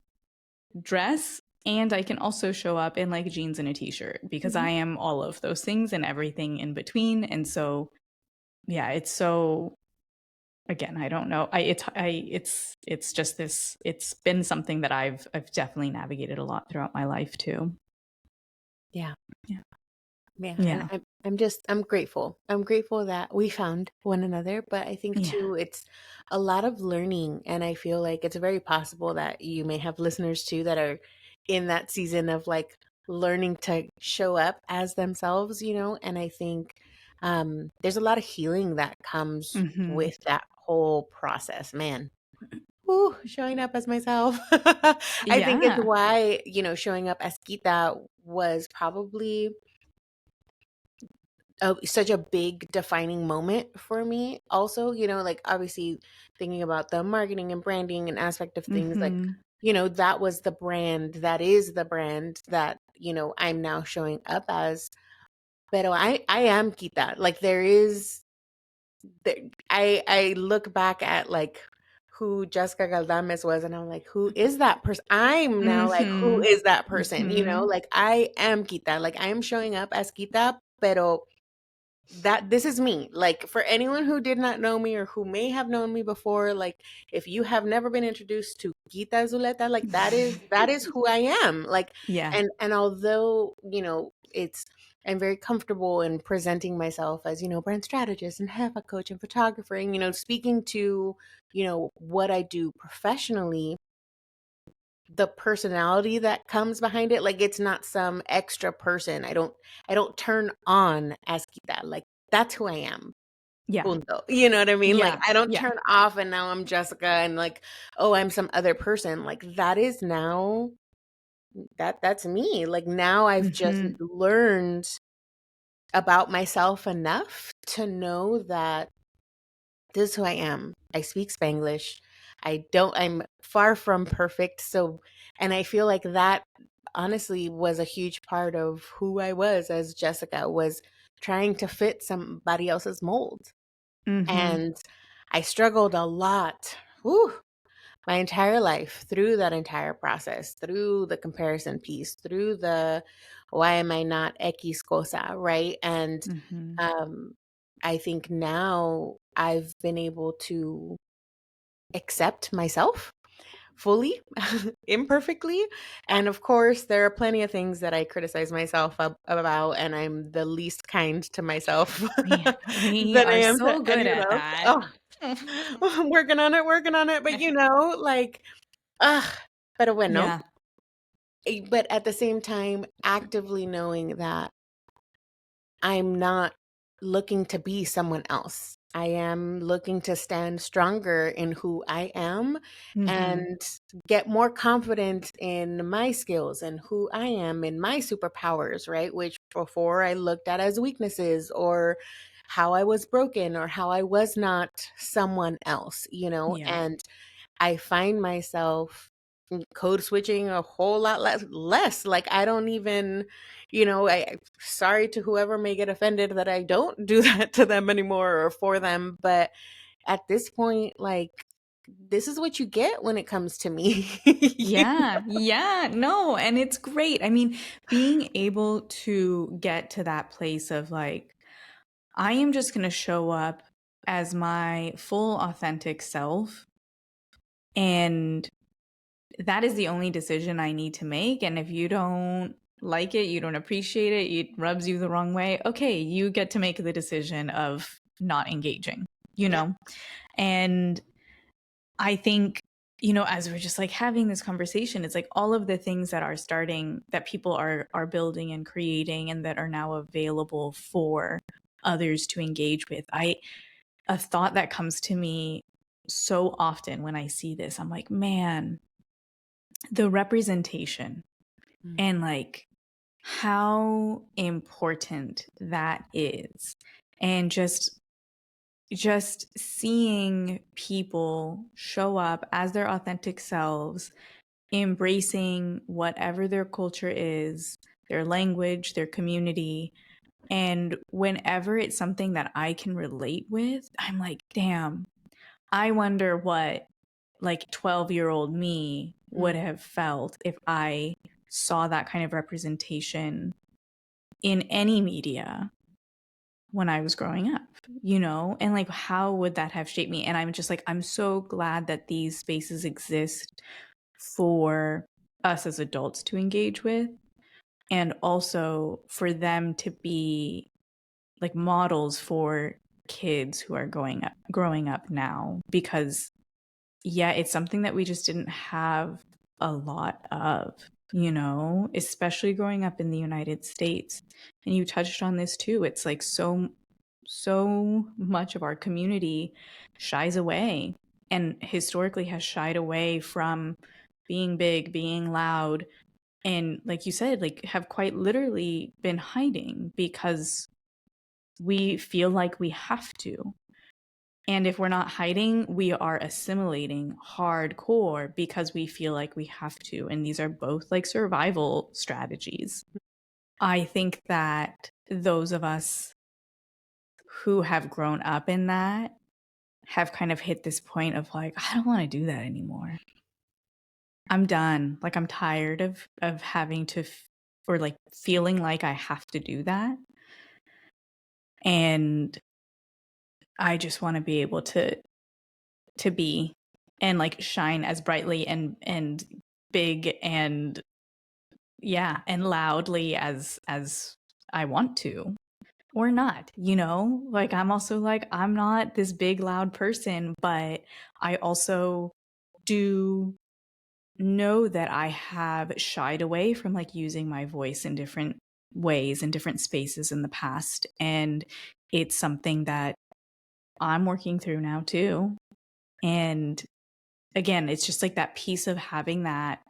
dress, and I can also show up in like jeans and a t-shirt, because I am all of those things and everything in between. And so, yeah, it's so, again, I don't know. It's just this, it's been something that I've definitely navigated a lot throughout my life too. Yeah. Yeah. And I'm grateful. I'm grateful that we found one another, but I think too, it's a lot of learning. And I feel like it's very possible that you may have listeners too that are in that season of like learning to show up as themselves, you know? And I think there's a lot of healing that comes with that whole process, man. Ooh, showing up as myself. I think it's why, you know, showing up as Kita was probably such a big defining moment for me. Also, you know, like obviously thinking about the marketing and branding and aspect of things, like, you know, that was the brand, that is the brand that, you know, I'm now showing up as. But I am Kita. Like I look back at like who Jessica Galdames was, and I'm like, who is that person? I'm now like, who is that person? You know, like I am Kita. Like I am showing up as Kita, pero that this is me. Like for anyone who did not know me or who may have known me before, like if you have never been introduced to Kita Zuleta, like that is who I am. Like and although, you know, I'm very comfortable in presenting myself as, you know, brand strategist and HEFA coach and photographer, and, you know, speaking to, you know, what I do professionally, the personality that comes behind it. Like it's not some extra person. I don't turn on as Kita. Like that's who I am. Yeah. Punto. You know what I mean? Like Yeah. I don't Yeah. turn off and now I'm Jessica and like, oh, I'm some other person. Like that is now that's me. Like now I've just Mm-hmm. learned about myself enough to know that this is who I am. I speak Spanglish. I'm far from perfect. So, and I feel like that honestly was a huge part of who I was as Jessica, was trying to fit somebody else's mold. Mm-hmm. And I struggled a lot. Whew, my entire life through that entire process, through the comparison piece, through the why am I not X cosa, right? And Mm-hmm. um, I think now I've been able to accept myself fully, imperfectly. And of course, there are plenty of things that I criticize myself about, and I'm the least kind to myself We than I are am to so good anyone at else. that. Oh, working on it. But like, ah, pero bueno. Yeah. But at the same time, actively knowing that I'm not looking to be someone else. I am looking to stand stronger in who I am Mm-hmm. and get more confident in my skills and who I am and my superpowers, right? Which before I looked at as weaknesses or how I was broken or how I was not someone else, Yeah. and I find myself code switching a whole lot less. Like I don't even, sorry to whoever may get offended that I don't do that to them anymore or for them, but at this point, like this is what you get when it comes to me. Yeah. Yeah. No, and it's great. I mean, being able to get to that place of like, I am just going to show up as my full authentic self, and that is the only decision I need to make. And if you don't like it, you don't appreciate it, it rubs you the wrong way, okay, you get to make the decision of not engaging, you Yep. know? And I think, as we're just like having this conversation, it's like all of the things that are starting, that people are building and creating and that are now available for others to engage with. A thought that comes to me so often when I see this, I'm like, man, the representation Mm, and like how important that is. And just seeing people show up as their authentic selves, embracing whatever their culture is, their language, their community. And whenever it's something that I can relate with, I'm like, damn, I wonder what like 12-year-old me would mm, have felt if I saw that kind of representation in any media when I was growing up, and like how would that have shaped me? And I'm just like, I'm so glad that these spaces exist for us as adults to engage with, and also for them to be like models for kids who are growing up now, because yeah, it's something that we just didn't have a lot of, especially growing up in the United States. And you touched on this too. It's like so much of our community shies away, and historically has shied away from being big, being loud, and like you said, like have quite literally been hiding because we feel like we have to. And if we're not hiding, we are assimilating hardcore because we feel like we have to. And these are both like survival strategies. I think that those of us who have grown up in that have kind of hit this point of like, I don't want to do that anymore. I'm done. Like I'm tired of having to or like feeling like I have to do that. And I just want to be able to be and like shine as brightly and big and yeah and loudly as I want to, or not, like I'm also like, I'm not this big loud person, but I also do know that I have shied away from like using my voice in different ways in different spaces in the past. And it's something that I'm working through now too. And again, it's just like that piece of having that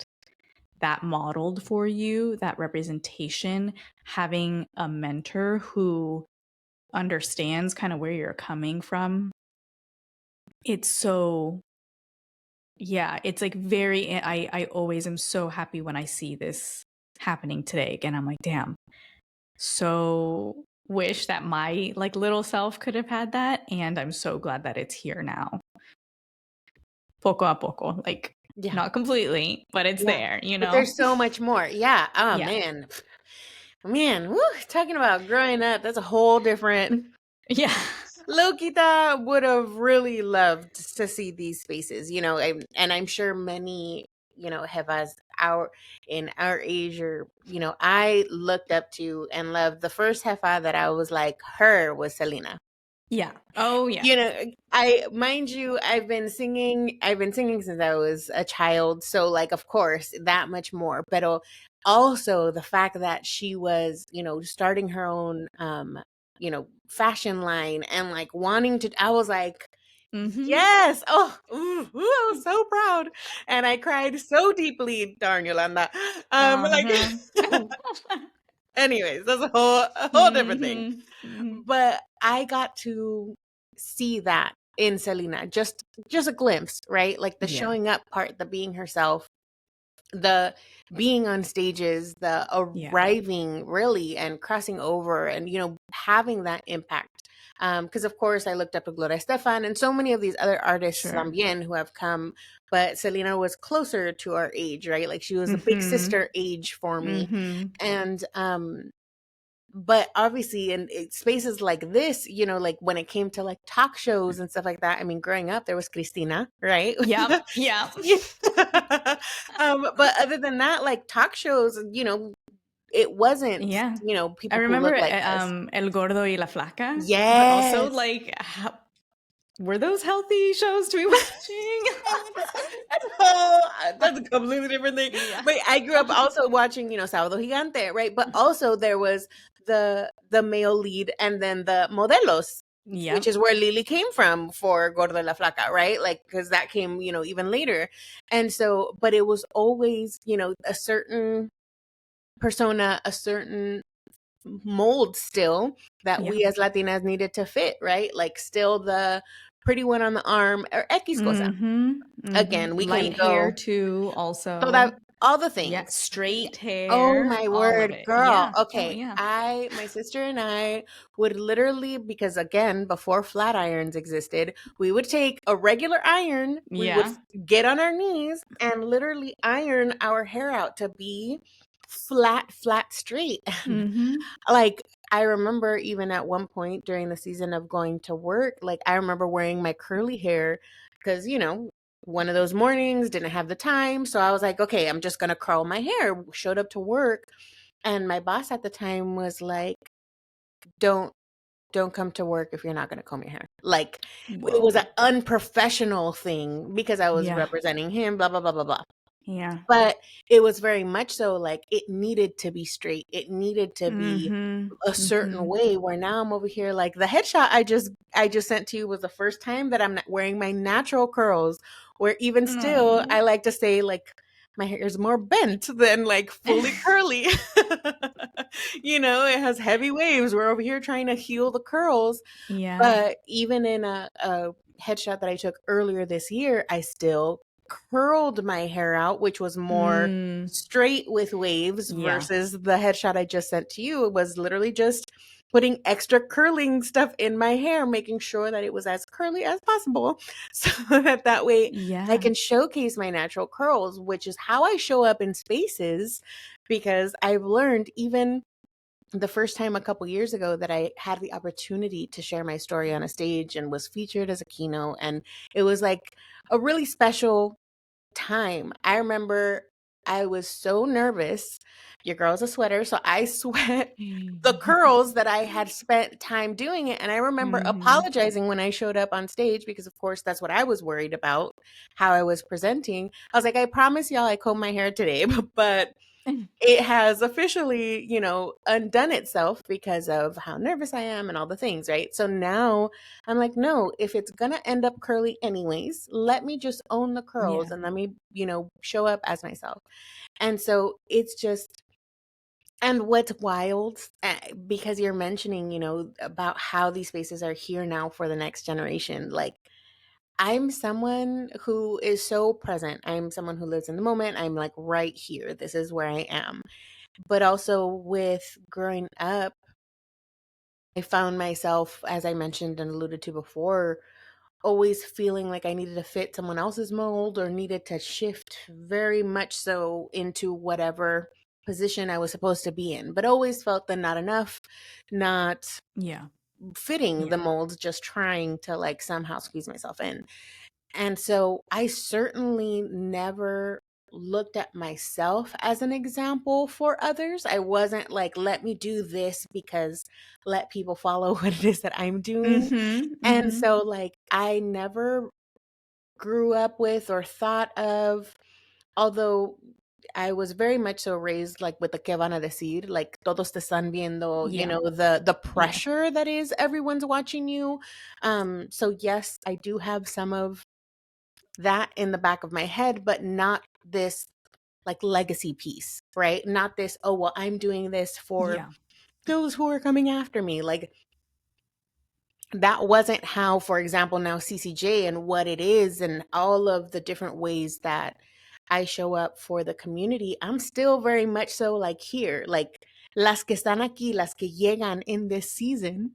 modeled for you, that representation, having a mentor who understands kind of where you're coming from. It's so, yeah, it's like very, I always am so happy when I see this happening today. Again, I'm like, damn, so wish that my like little self could have had that. And I'm so glad that it's here now. Poco a poco, like Yeah. not completely, but it's there, But there's so much more. Yeah. Oh, Yeah. man, woo, talking about growing up, that's a whole different. Yeah. Lokita would have really loved to see these spaces, and I'm sure many, Jefas in our age, or I looked up to and loved. The first Jefa that I was like her was Selena. Yeah. Oh yeah. I've been singing since I was a child, so like of course that much more, but also the fact that she was, starting her own fashion line and like wanting to, I was like, yes. Oh, I was so proud. And I cried so deeply, darn Yolanda. Like anyways, that's a whole different thing. But I got to see that in Selena, just a glimpse, right? Like the showing up part, the being herself, the being on stages, the arriving really and crossing over and having that impact. Because of course I looked up to Gloria Estefan and so many of these other artists también who have come, but Selena was closer to our age, right? Like she was a big sister age for me. And but obviously in spaces like this, like when it came to like talk shows and stuff like that, I mean, growing up there was Cristina, right? Yeah. But other than that, like talk shows, it wasn't, people I remember who look like us. El Gordo y la Flaca. Yes. But also like were those healthy shows to be watching? That's a completely different thing. But I grew up also watching, Sábado Gigante, right? But also there was the male lead and then the modelos, which is where Lily came from for Gordo y la Flaca, right? Like, because that came, even later. And so, but it was always, a certain persona, a certain mold still that we as Latinas needed to fit, right? Like still the pretty one on the arm or X cosa. Again, we light can go hair too also. So that all the things. Yeah, straight hair. Oh my word, girl. Yeah. Okay. My sister and I would literally, because again, before flat irons existed, we would take a regular iron, we would get on our knees and literally iron our hair out to be flat, straight. Like I remember even at one point during the season of going to work, like I remember wearing my curly hair because, one of those mornings, didn't have the time. So I was like, okay, I'm just going to curl my hair. Showed up to work. And my boss at the time was like, don't come to work if you're not going to comb your hair. Like it was an unprofessional thing because I was representing him, blah, blah, blah, blah, blah. Yeah. But it was very much so like it needed to be straight. It needed to be a certain way, where now I'm over here like the headshot I just sent to you was the first time that I'm not wearing my natural curls, where even still I like to say like my hair is more bent than like fully curly. It has heavy waves. We're over here trying to heal the curls. Yeah. But even in a headshot that I took earlier this year, I still curled my hair out, which was more straight with waves versus the headshot I just sent to you. It was literally just putting extra curling stuff in my hair, making sure that it was as curly as possible so that way I can showcase my natural curls, which is how I show up in spaces, because I've learned even the first time a couple years ago that I had the opportunity to share my story on a stage and was featured as a keynote. And it was like a really special time. I remember I was so nervous. Your girl's a sweater, so I sweat the curls that I had spent time doing it. And I remember apologizing when I showed up on stage because, of course, that's what I was worried about, how I was presenting. I was like, I promise y'all I combed my hair today, but it has officially, undone itself because of how nervous I am and all the things, right? So now I'm like, no, if it's going to end up curly anyways, let me just own the curls and let me, show up as myself. And so it's just, and what's wild, because you're mentioning, about how these spaces are here now for the next generation, like, I'm someone who is so present. I'm someone who lives in the moment. I'm like right here. This is where I am. But also with growing up, I found myself, as I mentioned and alluded to before, always feeling like I needed to fit someone else's mold or needed to shift very much so into whatever position I was supposed to be in, but always felt that not enough, not fitting the mold, just trying to like somehow squeeze myself in. And so I certainly never looked at myself as an example for others. I wasn't like, let me do this because let people follow what it is that I'm doing. And so like I never grew up with or thought of, although I was very much so raised like with the que van a decir, like todos te están viendo, the pressure that is everyone's watching you. So yes, I do have some of that in the back of my head, but not this like legacy piece, right? Not this, oh, well, I'm doing this for those who are coming after me. Like that wasn't how, for example, now CCJ and what it is and all of the different ways that I show up for the community. I'm still very much so like here, like las que están aquí, las que llegan in this season,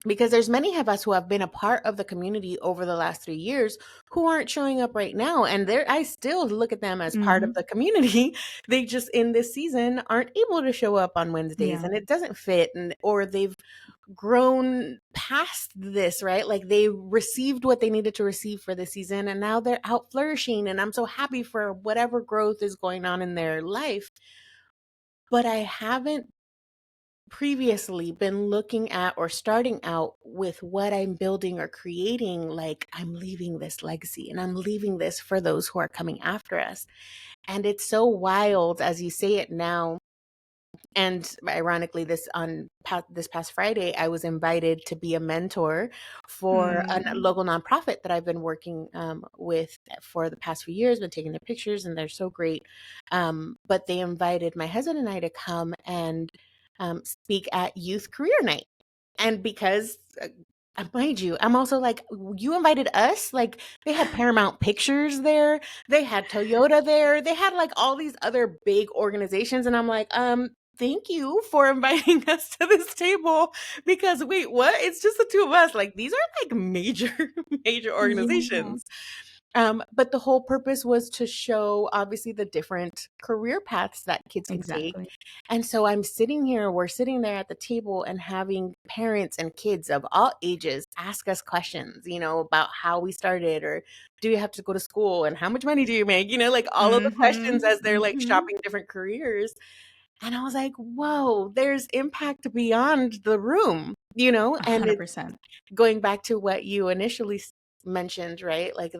because there's many of us who have been a part of the community over the last 3 years who aren't showing up right now. And I still look at them as part of the community. They just in this season aren't able to show up on Wednesdays and it doesn't fit, or they've grown past this, right? Like they received what they needed to receive for the season and now they're out flourishing. And I'm so happy for whatever growth is going on in their life. But I haven't previously been looking at or starting out with what I'm building or creating, like I'm leaving this legacy and I'm leaving this for those who are coming after us. And it's so wild as you say it now. And ironically, this past Friday, I was invited to be a mentor for a local nonprofit that I've been working with for the past few years, been taking their pictures, and they're so great. But they invited my husband and I to come and speak at Youth Career Night. And because mind you, I'm also like, you invited us? Like they had Paramount Pictures there. They had Toyota there. They had like all these other big organizations. And I'm like, thank you for inviting us to this table because wait, what? It's just the two of us. Like these are like major organizations. But the whole purpose was to show obviously the different career paths that kids can take. And so we're sitting there at the table and having parents and kids of all ages ask us questions, about how we started, or do you have to go to school and how much money do you make? Like all of the questions as they're like shopping different careers. And I was like, whoa, there's impact beyond the room, and 100%. Going back to what you initially mentioned, right? Like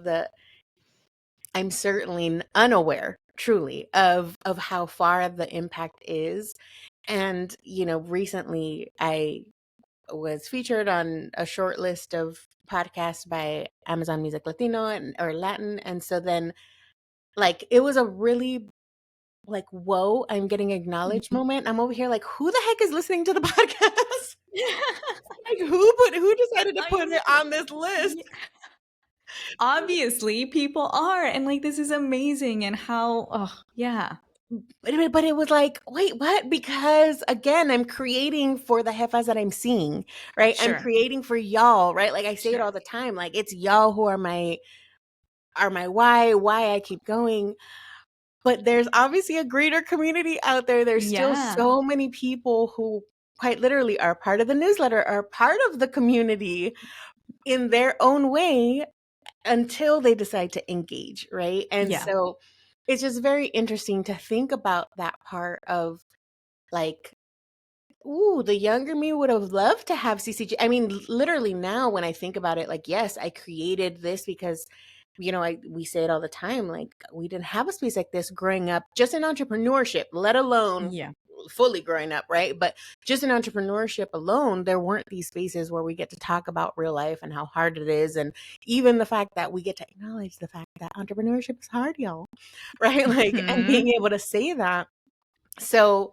I'm certainly unaware truly of how far the impact is. And, recently I was featured on a short list of podcasts by Amazon Music Latino or Latin. And so then like, it was a really like, whoa, I'm getting acknowledged moment. I'm over here like, who the heck is listening to the podcast? Like who decided to put it on this list? Obviously people are, and like this is amazing. And how But it was like, wait, what? Because again, I'm creating for the jefas that I'm seeing, right? I'm creating for y'all, right? Like I say it all the time, like it's y'all who are my why I keep going. But there's obviously a greater community out there. There's still so many people who quite literally are part of the newsletter, are part of the community in their own way until they decide to engage, right? And so it's just very interesting to think about that part of like, ooh, the younger me would have loved to have CCG. I mean, literally now when I think about it, like, yes, I created this because, we say it all the time, like, we didn't have a space like this growing up, just in entrepreneurship, let alone Yeah. fully growing up, right? But just in entrepreneurship alone, there weren't these spaces where we get to talk about real life and how hard it is. And even the fact that we get to acknowledge the fact that entrepreneurship is hard, y'all, right? Like, and Mhm. being able to say that. So,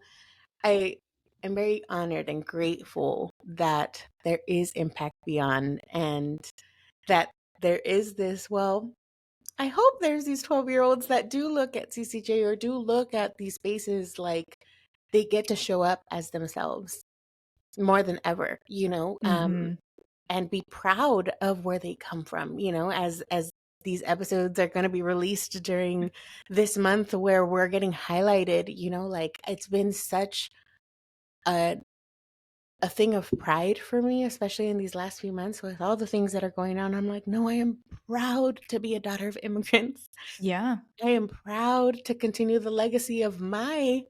I am very honored and grateful that there is Impact Beyond and that there is this, well, I hope there's these 12-year-olds that do look at CCJ or do look at these spaces like they get to show up as themselves more than ever, Mhm. and be proud of where they come from, as these episodes are going to be released during this month where we're getting highlighted, like it's been such a thing of pride for me, especially in these last few months with all the things that are going on. I'm like, no, I am proud to be a daughter of immigrants. Yeah. I am proud to continue the legacy of my,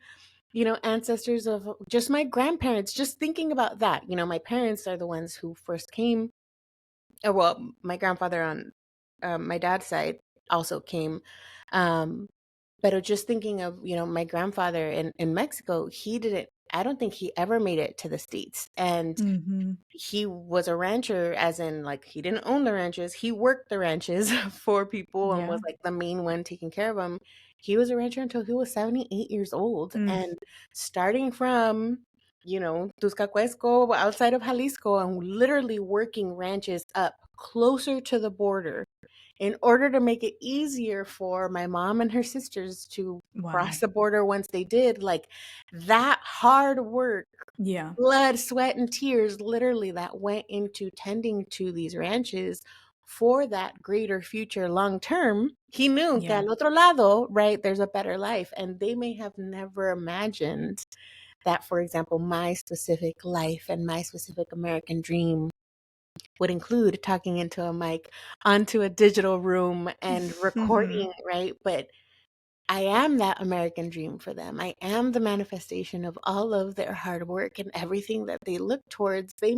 ancestors, of just my grandparents. Just thinking about that, my parents are the ones who first came. Well, my grandfather on my dad's side also came. Um, but just thinking of, my grandfather in Mexico, I don't think he ever made it to the States. And Mhm. he was a rancher, as in, like, he didn't own the ranches. He worked the ranches for people and was Yeah. like the main one taking care of them. He was a rancher until he was 78 years old. Mm. And starting from, Tuzcacuesco outside of Jalisco and literally working ranches up closer to the border in order to make it easier for my mom and her sisters to Wow. cross the border once they did. Like, that hard work, Yeah. blood, sweat, and tears, literally, that went into tending to these ranches for that greater future long term. He knew que Yeah. al otro lado, right, there's a better life. And they may have never imagined that, for example, my specific life and my specific American dream would include talking into a mic onto a digital room and Mhm. recording, right? But I am that American dream for them. I am the manifestation of all of their hard work and everything that they look towards. They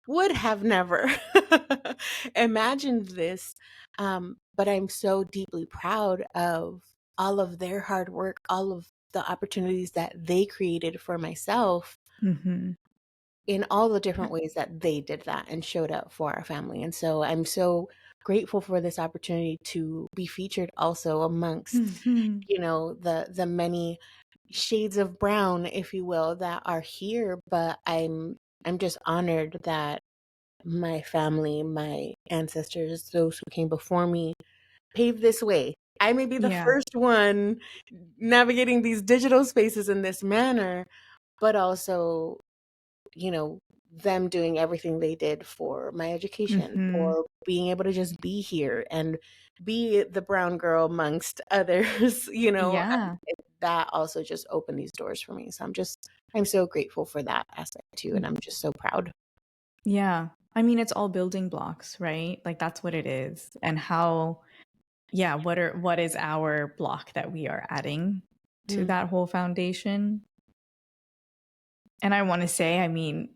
would have never imagined this. But I'm so deeply proud of all of their hard work, all of the opportunities that they created for myself Mhm. in all the different ways that they did that and showed up for our family. And so I'm so grateful for this opportunity to be featured also amongst, Mhm. the many shades of brown, if you will, that are here. But I'm just honored that my family, my ancestors, those who came before me, paved this way. I may be the Yeah. first one navigating these digital spaces in this manner, but also, you know, them doing everything they did for my education, Mhm. for being able to just be here and be the brown girl amongst others, Yeah. that also just opened these doors for me. So I'm so grateful for that aspect too. And I'm just so proud. Yeah. I mean, it's all building blocks, right? Like that's what it is. And how, yeah, what is our block that we are adding to Mm. that whole foundation? And I want to say, I mean,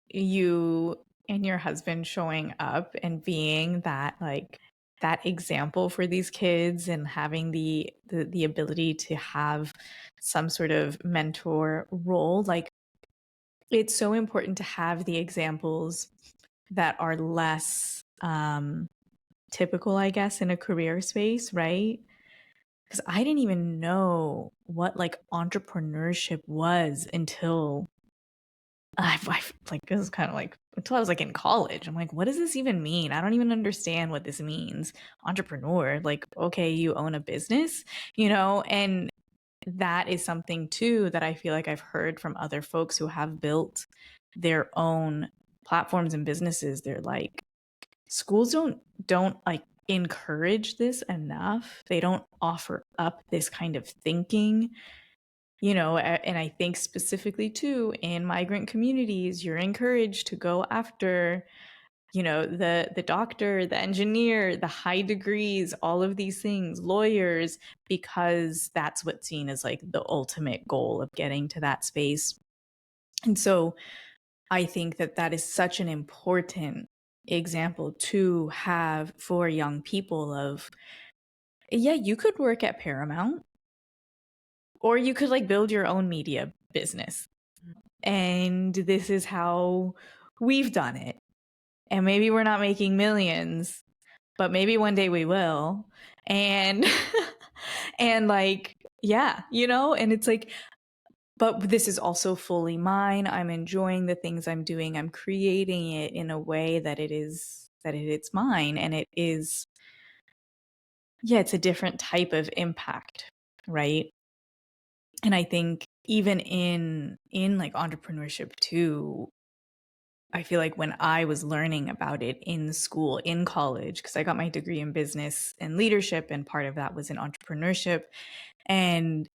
you and your husband showing up and being that like that example for these kids and having the ability to have some sort of mentor role, like it's so important to have the examples that are less typical, I guess, in a career space, right? Because I didn't even know what like entrepreneurship was until I like this is kind of like until I was like in college. I'm like, what does this even mean? I don't even understand what this means. Entrepreneur, like, okay, you own a business, and that is something too that I feel like I've heard from other folks who have built their own platforms and businesses. They're like, schools don't like encourage this enough. They don't offer up this kind of thinking, and I think specifically too in migrant communities, you're encouraged to go after you know, the doctor, the engineer, the high degrees, all of these things, lawyers, because that's what's seen as like the ultimate goal of getting to that space. And so I think that that is such an important example to have for young people of, yeah, you could work at Paramount, or you could like build your own media business. And this is how we've done it. And maybe we're not making millions, but maybe one day we will. And and like, yeah, you know, and it's like, but this is also fully mine. I'm enjoying the things I'm doing. I'm creating it in a way that it's mine, and it is, yeah, it's a different type of impact, right? And I think even in like entrepreneurship too, I feel like when I was learning about it in school, in college, because I got my degree in business and leadership, and part of that was in entrepreneurship. And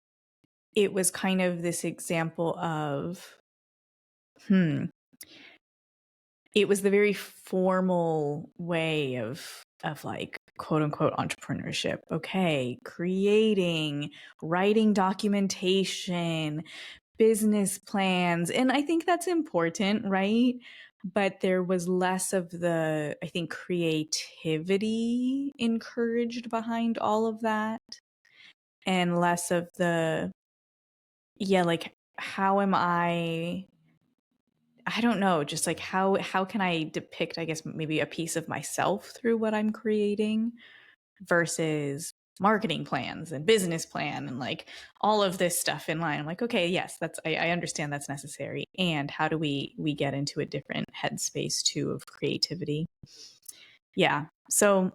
it was kind of this example of, it was the very formal way of like quote unquote entrepreneurship. Okay, creating, writing documentation, business plans. And I think that's important, right? But there was less of the, I think, creativity encouraged behind all of that, and less of the, yeah, like, how am I don't know, just like how can I depict, I guess, maybe a piece of myself through what I'm creating, versus marketing plans and business plan and like all of this stuff in line. I'm like, okay, yes, that's, I understand that's necessary. And how do we get into a different headspace too of creativity? Yeah. So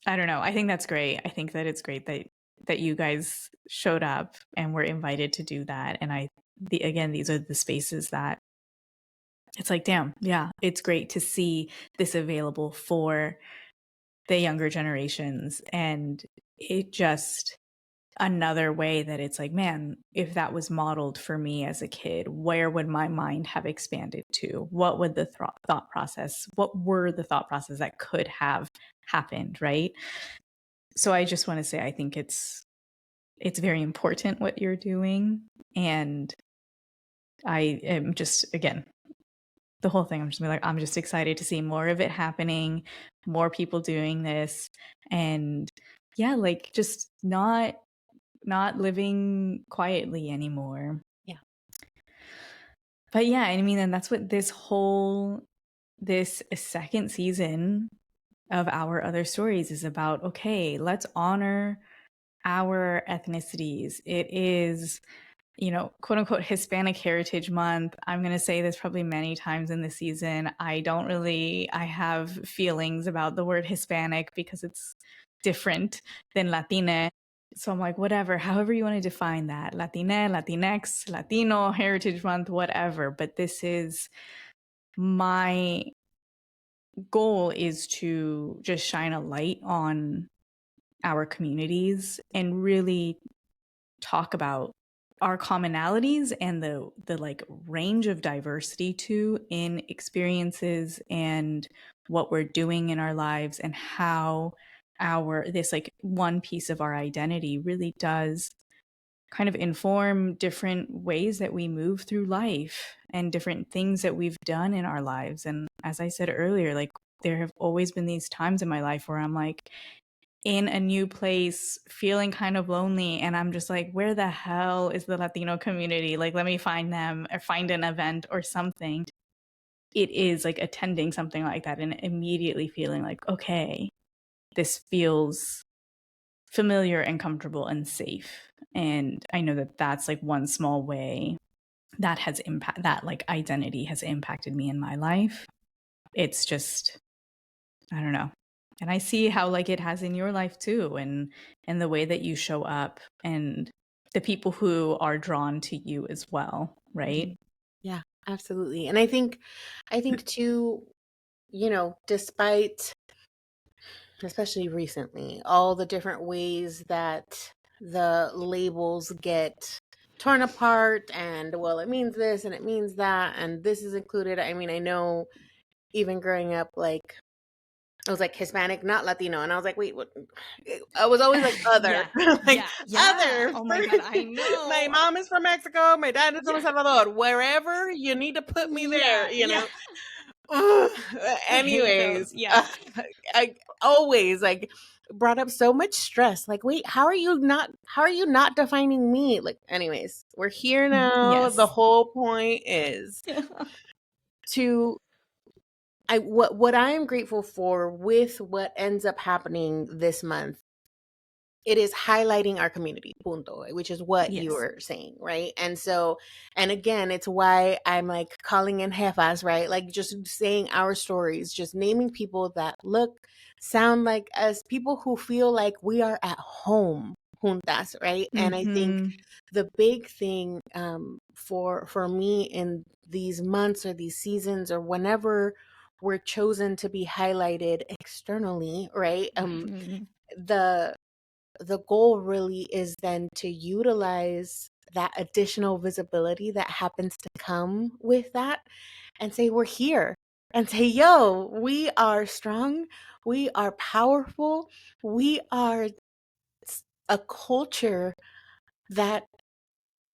I don't know. I think that's great. I think that it's great that you guys showed up and were invited to do that. And again, these are the spaces that it's like, damn, yeah, it's great to see this available for the younger generations. And it just, another way that it's like, man, if that was modeled for me as a kid, where would my mind have expanded to? What would the thought process, what were the thought process that could have happened, right? So I just want to say, I think it's very important what you're doing. And I am just, again, the whole thing, I'm just like, I'm just excited to see more of it happening, more people doing this. And yeah, like just not living quietly anymore. Yeah. But yeah, I mean, and that's what this second season of Our Other Stories is about. Okay, let's honor our ethnicities. It is, you know, quote unquote Hispanic Heritage Month. I'm going to say this probably many times in the season. I have feelings about the word Hispanic because it's different than Latina. So I'm like, whatever, however you want to define that, Latina, Latinx, Latino, Heritage Month, whatever. But this is, my goal is to just shine a light on our communities and really talk about our commonalities and the like range of diversity too in experiences and what we're doing in our lives, and how this like one piece of our identity really does kind of inform different ways that we move through life and different things that we've done in our lives. And as I said earlier, like there have always been these times in my life where I'm like in a new place, feeling kind of lonely. And I'm just like, where the hell is the Latino community? Like, let me find them or find an event or something. It is like attending something like that and immediately feeling like, okay, this feels familiar and comfortable and safe. And I know that that's like one small way that has that like identity has impacted me in my life. It's just, I don't know. And I see how like it has in your life too, and the way that you show up and the people who are drawn to you as well, right? Yeah, absolutely. And I think too, you know, despite, especially recently, all the different ways that the labels get torn apart, and well, it means this and it means that and this is included. I mean, I know even growing up, like, I was like Hispanic, not Latino. And I was like, wait, what? I was always like other, like other. Oh my God, I My know. mom is from Mexico. My dad is from El Yeah. Salvador. Wherever you need to put me there, you Yeah. know? Ugh. I hate those. Anyways, Yeah. I always like brought up so much stress. Like, wait, how are you not defining me? Like, anyways, we're here now. The Yes. whole point is to what I am grateful for with what ends up happening this month, it is highlighting our community, punto, which is what you Yes. were saying, right? And so, and again, it's why I'm like calling in Jefas, right? Like just saying our stories, just naming people that look, sound like us, people who feel like we are at home, juntas, right? And I think Mm-hmm. the big thing for me in these months or these seasons or whenever we're chosen to be highlighted externally, right? Mm-hmm. The the goal really is then to utilize that additional visibility that happens to come with that and say, we're here. And say, yo, we are strong. We are powerful. We are a culture that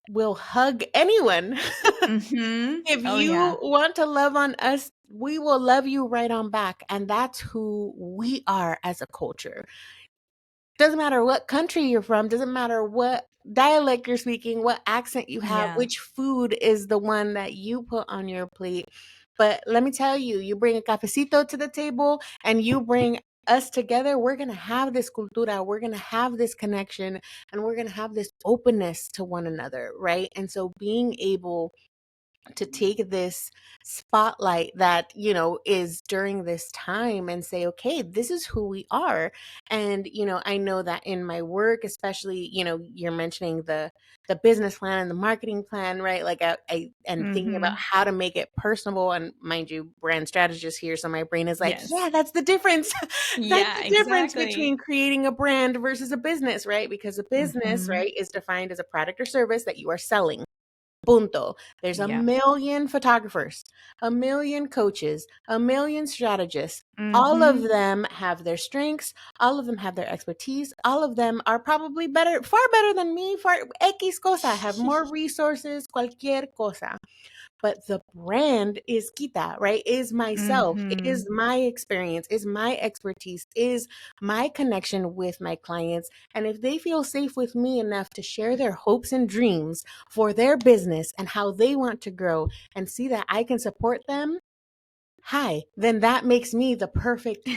will hug anyone. Mm-hmm. If Oh you yeah. want to love on us, we will love you right on back. And that's who we are as a culture. Doesn't matter what country you're from, doesn't matter what dialect you're speaking, what accent you have, Yeah. which food is the one that you put on your plate. But let me tell you, you bring a cafecito to the table and you bring us together, we're going to have this cultura, we're going to have this connection, and we're going to have this openness to one another, right? And so being able to take this spotlight that is during this time and say, okay, this is who we are. And I know that in my work, especially, you're mentioning the business plan and the marketing plan, right? Like I and thinking about Mm-hmm. how to make it personable. And mind you, brand strategist here, so my brain is like, Yes. yeah, that's the difference. That's Yeah, the difference between exactly. creating a brand versus a business, right? Because a business, Mm-hmm. right, is defined as a product or service that you are selling. Punto. There's a Yeah. million photographers, a million coaches, a million strategists. All of Mm-hmm. them have their strengths. All of them have their expertise. All of them are probably better, far better than me, far X cosa, have more resources, cualquier cosa. But the brand is Kita, right? Is myself, Mm-hmm. is my experience, is my expertise, is my connection with my clients. And if they feel safe with me enough to share their hopes and dreams for their business and how they want to grow and see that I can support them, hi, then that makes me the perfect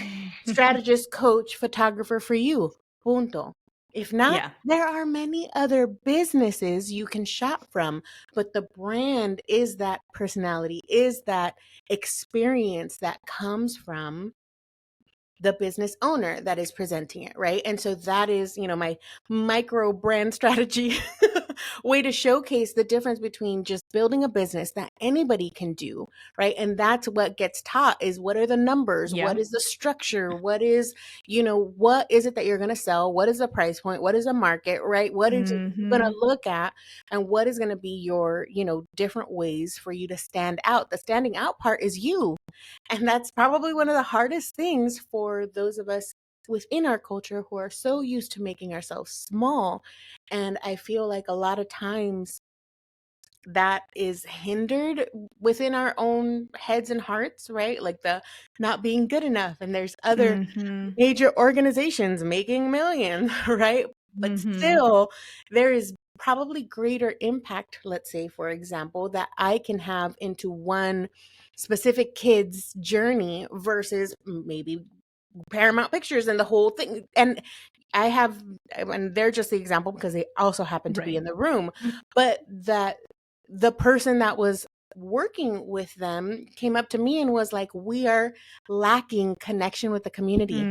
strategist, coach, photographer for you. Punto. If not, Yeah. there are many other businesses you can shop from, but the brand is that personality, is that experience that comes from the business owner that is presenting it, right? And so that is, my micro brand strategy way to showcase the difference between just building a business that anybody can do, right? And that's what gets taught is what are the numbers? What Yeah. is the structure? What is, what is it that you're going to sell? What is the price point? What is the market, right? What is it going Mm-hmm. to look at? And what is going to be your, different ways for you to stand out? The standing out part is you. And that's probably one of the hardest things for those of us within our culture who are so used to making ourselves small. And I feel like a lot of times that is hindered within our own heads and hearts, right? Like the not being good enough. And there's other Mm-hmm. major organizations making millions, right? But Mm-hmm. still, there is probably greater impact, let's say, for example, that I can have into one specific kid's journey versus maybe Paramount Pictures and the whole thing. And I have, and they're just the example because they also happen to be Right. in the room, but that the person that was working with them came up to me and was like, we are lacking connection with the community.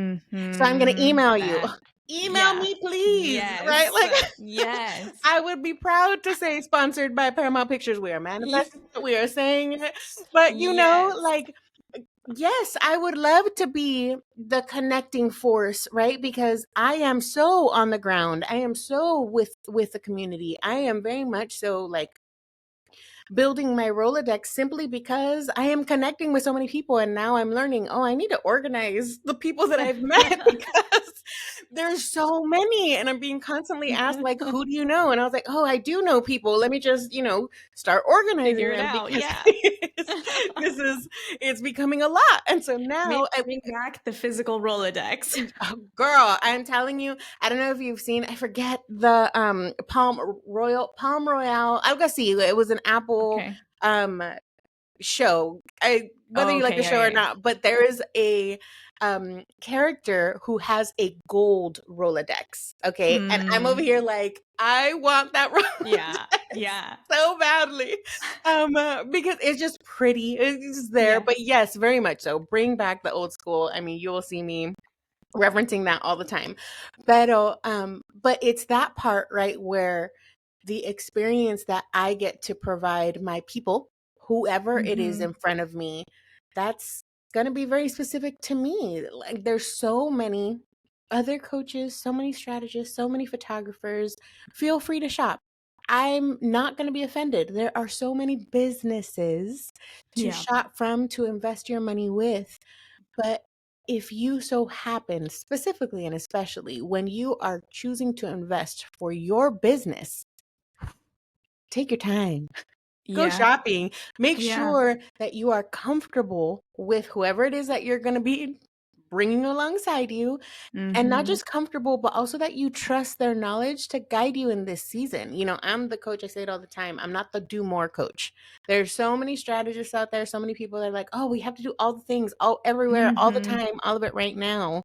So I'm going to Mm-hmm. email you. That. Email Yeah. me, please. Right? Yes. Like, Yes. I would be proud to say sponsored by Paramount Pictures. We are manifesting it. We are saying it. But, Yes. like, yes, I would love to be the connecting force, right? Because I am so on the ground. I am so with the community. I am very much so like building my Rolodex simply because I am connecting with so many people. And now I'm learning, oh, I need to organize the people that I've met because there's so many. And I'm being constantly asked, like, who do you know? And I was like, oh, I do know people. Let me just, start organizing Figure it them out. because Yeah. it's becoming a lot. And so now Bring back the physical Rolodex. oh, girl, I'm telling you, I don't know if you've seen, I forget the Palm Royale. I'll go see. It was an Apple Okay. show. Whether Oh, you like okay. the show Yeah, or not, but there is a character who has a gold Rolodex. Okay. And I'm over here like, I want that Rolodex Yeah. so badly. Because it's just pretty. It's just there. Yeah. But yes, very much so. Bring back the old school. I mean, you will see me referencing that all the time. But it's that part, right, where the experience that I get to provide my people, whoever it is in front of me, that's going to be very specific to me. Like there's so many other coaches, so many strategists, so many photographers. Feel free to shop. I'm not going to be offended. There are so many businesses to shop from, to invest your money with. But if you so happen, specifically and especially when you are choosing to invest for your business, take your time. Go shopping. Make sure that you are comfortable with whoever it is that you're going to be bringing alongside you. And not just comfortable, but also that you trust their knowledge to guide you in this season. I'm the coach. I say it all the time. I'm not the do more coach. There's so many strategists out there. So many people that are like, oh, we have to do all the things, all everywhere, all the time, all of it right now.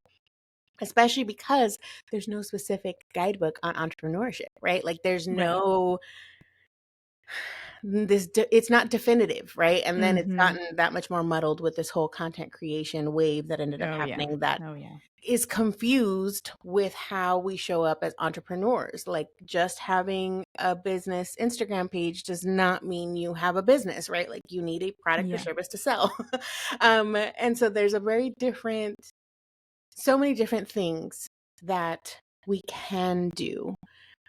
Especially because there's no specific guidebook on entrepreneurship, right? Like there's no it's not definitive, right? And then it's gotten that much more muddled with this whole content creation wave that ended up happening that is confused with how we show up as entrepreneurs. Like just having a business Instagram page does not mean you have a business, right? Like you need a product or service to sell. And so there's so many different things that we can do,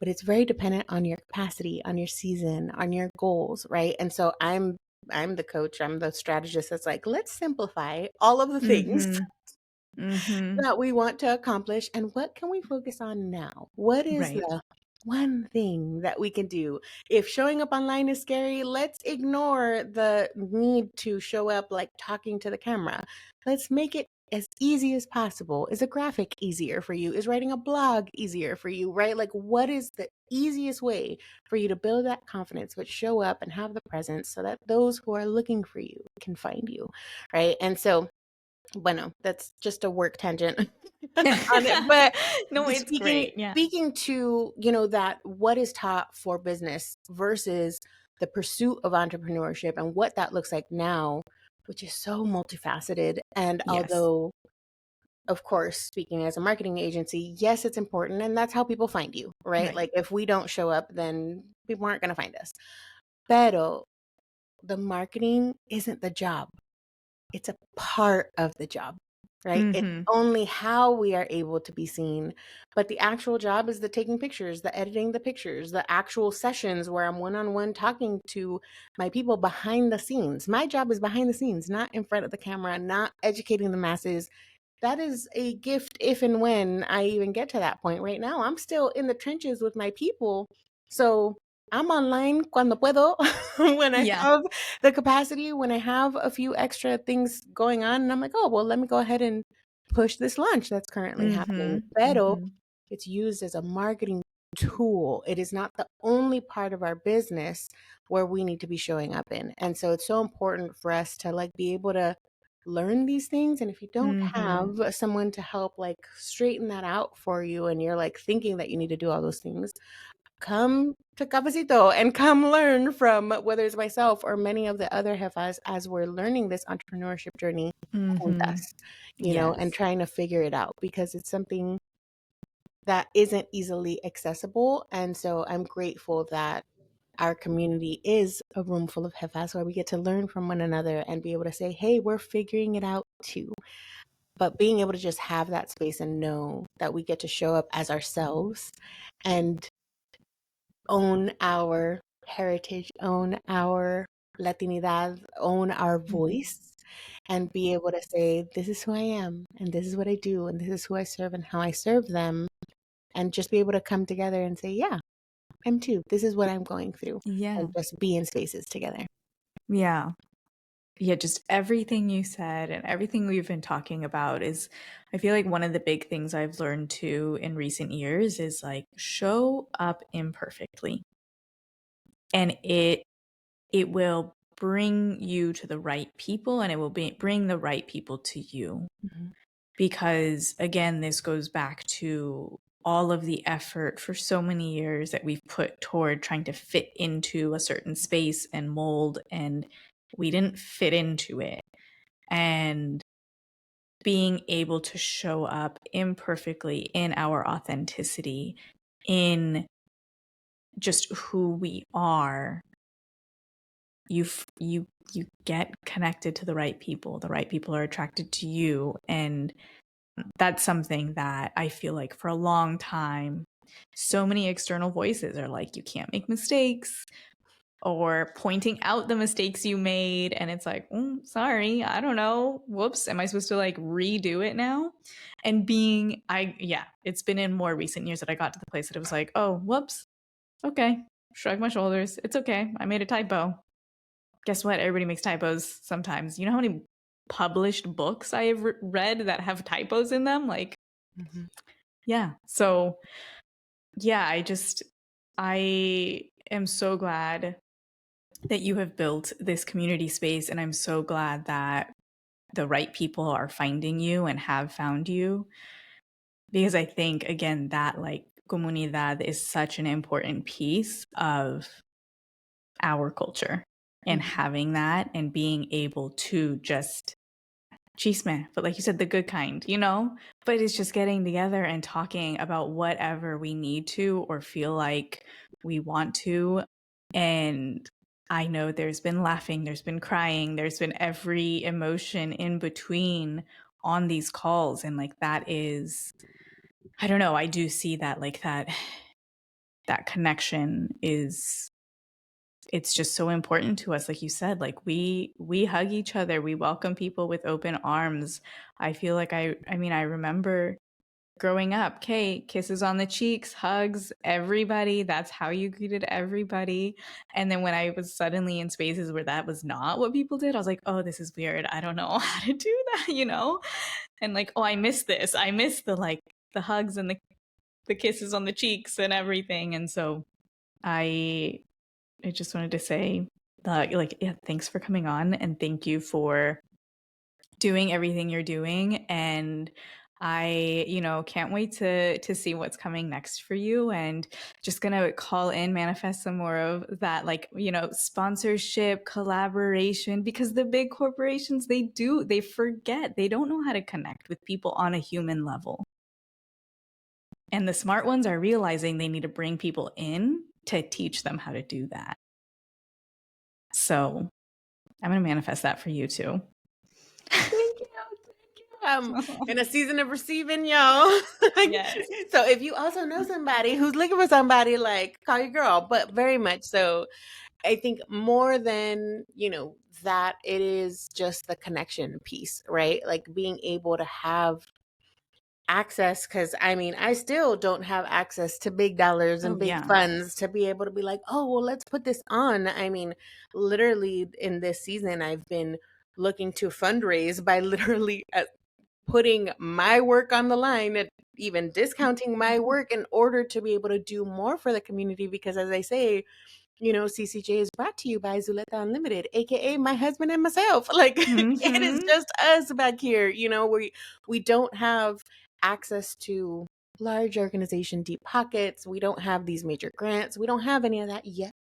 but it's very dependent on your capacity, on your season, on your goals, right? And so I'm the coach, I'm the strategist that's like, let's simplify all of the things that we want to accomplish and what can we focus on now? What is the one thing that we can do? If showing up online is scary, let's ignore the need to show up like talking to the camera. Let's make it as easy as possible. Is a graphic easier for you? Is writing a blog easier for you, right? Like what is the easiest way for you to build that confidence, but show up and have the presence so that those who are looking for you can find you, right? And so bueno, that's just a work tangent on it. But no, it's great. Yeah. Speaking to, that what is taught for business versus the pursuit of entrepreneurship and what that looks like now, which is so multifaceted. And although, of course, speaking as a marketing agency, yes, it's important. And that's how people find you, right? Like if we don't show up, then people aren't going to find us. Pero the marketing isn't the job. It's a part of the job, right? It's only how we are able to be seen. But the actual job is the taking pictures, the editing the pictures, the actual sessions where I'm one-on-one talking to my people behind the scenes. My job is behind the scenes, not in front of the camera, not educating the masses. That is a gift if and when I even get to that point. Right now, I'm still in the trenches with my people. So I'm online cuando puedo, when I have the capacity, when I have a few extra things going on. And I'm like, oh, well, let me go ahead and push this launch that's currently happening. Pero it's used as a marketing tool. It is not the only part of our business where we need to be showing up in. And so it's so important for us to like be able to learn these things. And if you don't have someone to help like straighten that out for you and you're like thinking that you need to do all those things, come to Cafecito and come learn from whether it's myself or many of the other jefas as we're learning this entrepreneurship journey with us, and trying to figure it out because it's something that isn't easily accessible. And so I'm grateful that our community is a room full of jefas where we get to learn from one another and be able to say, hey, we're figuring it out too. But being able to just have that space and know that we get to show up as ourselves and own our heritage, own our Latinidad, own our voice, and be able to say, this is who I am, and this is what I do, and this is who I serve and how I serve them, and just be able to come together and say, yeah, I'm too. This is what I'm going through. Yeah. And just be in spaces together. Yeah. Yeah, just everything you said and everything we've been talking about is, I feel like one of the big things I've learned too in recent years is like show up imperfectly. And it will bring you to the right people, and it will bring the right people to you. Because again, this goes back to all of the effort for so many years that we've put toward trying to fit into a certain space and mold, and we didn't fit into it. And being able to show up imperfectly in our authenticity, in just who we are, you get connected to the right people. The right people are attracted to you. And that's something that I feel like for a long time, so many external voices are like, you can't make mistakes, or pointing out the mistakes you made. And it's like, sorry, I don't know. Whoops. Am I supposed to like redo it now? And it's been in more recent years that I got to the place that it was like, oh, whoops. Okay. Shrug my shoulders. It's okay. I made a typo. Guess what? Everybody makes typos sometimes. You know how many published books I have read that have typos in them? Like, yeah. So, yeah, I am so glad that you have built this community space. And I'm so glad that the right people are finding you and have found you. Because I think, again, that like comunidad is such an important piece of our culture, and having that and being able to just chisme, but like you said, the good kind, but it's just getting together and talking about whatever we need to or feel like we want to. And I know there's been laughing, there's been crying, there's been every emotion in between on these calls. And like, that is, I don't know, I do see that like that connection is, it's just so important to us. Like you said, like we hug each other, we welcome people with open arms. I feel like I remember growing up, okay, kisses on the cheeks, hugs, everybody, that's how you greeted everybody. And then when I was suddenly in spaces where that was not what people did, I was like, oh, this is weird, I don't know how to do that. And like, oh, I miss this, I miss the like the hugs and the kisses on the cheeks and everything. And so I just wanted to say, thanks for coming on, and thank you for doing everything you're doing. And I, can't wait to see what's coming next for you, and just gonna call in, manifest some more of that, like, sponsorship, collaboration, because the big corporations, they forget, they don't know how to connect with people on a human level. And the smart ones are realizing they need to bring people in to teach them how to do that. So I'm going to manifest that for you too. Thank you. In a season of receiving, y'all. Yes. So if you also know somebody who's looking for somebody, like, call your girl, but very much so. I think more than, that, it is just the connection piece, right? Like being able to have access, because I still don't have access to big dollars and big funds to be able to be like, oh, well, let's put this on. Literally in this season, I've been looking to fundraise by literally putting my work on the line, and even discounting my work in order to be able to do more for the community. Because as I say, CCJ is brought to you by Zuleta Unlimited, aka my husband and myself. Like it is just us back here. We don't have access to large organization deep pockets. We don't have these major grants. We don't have any of that yet.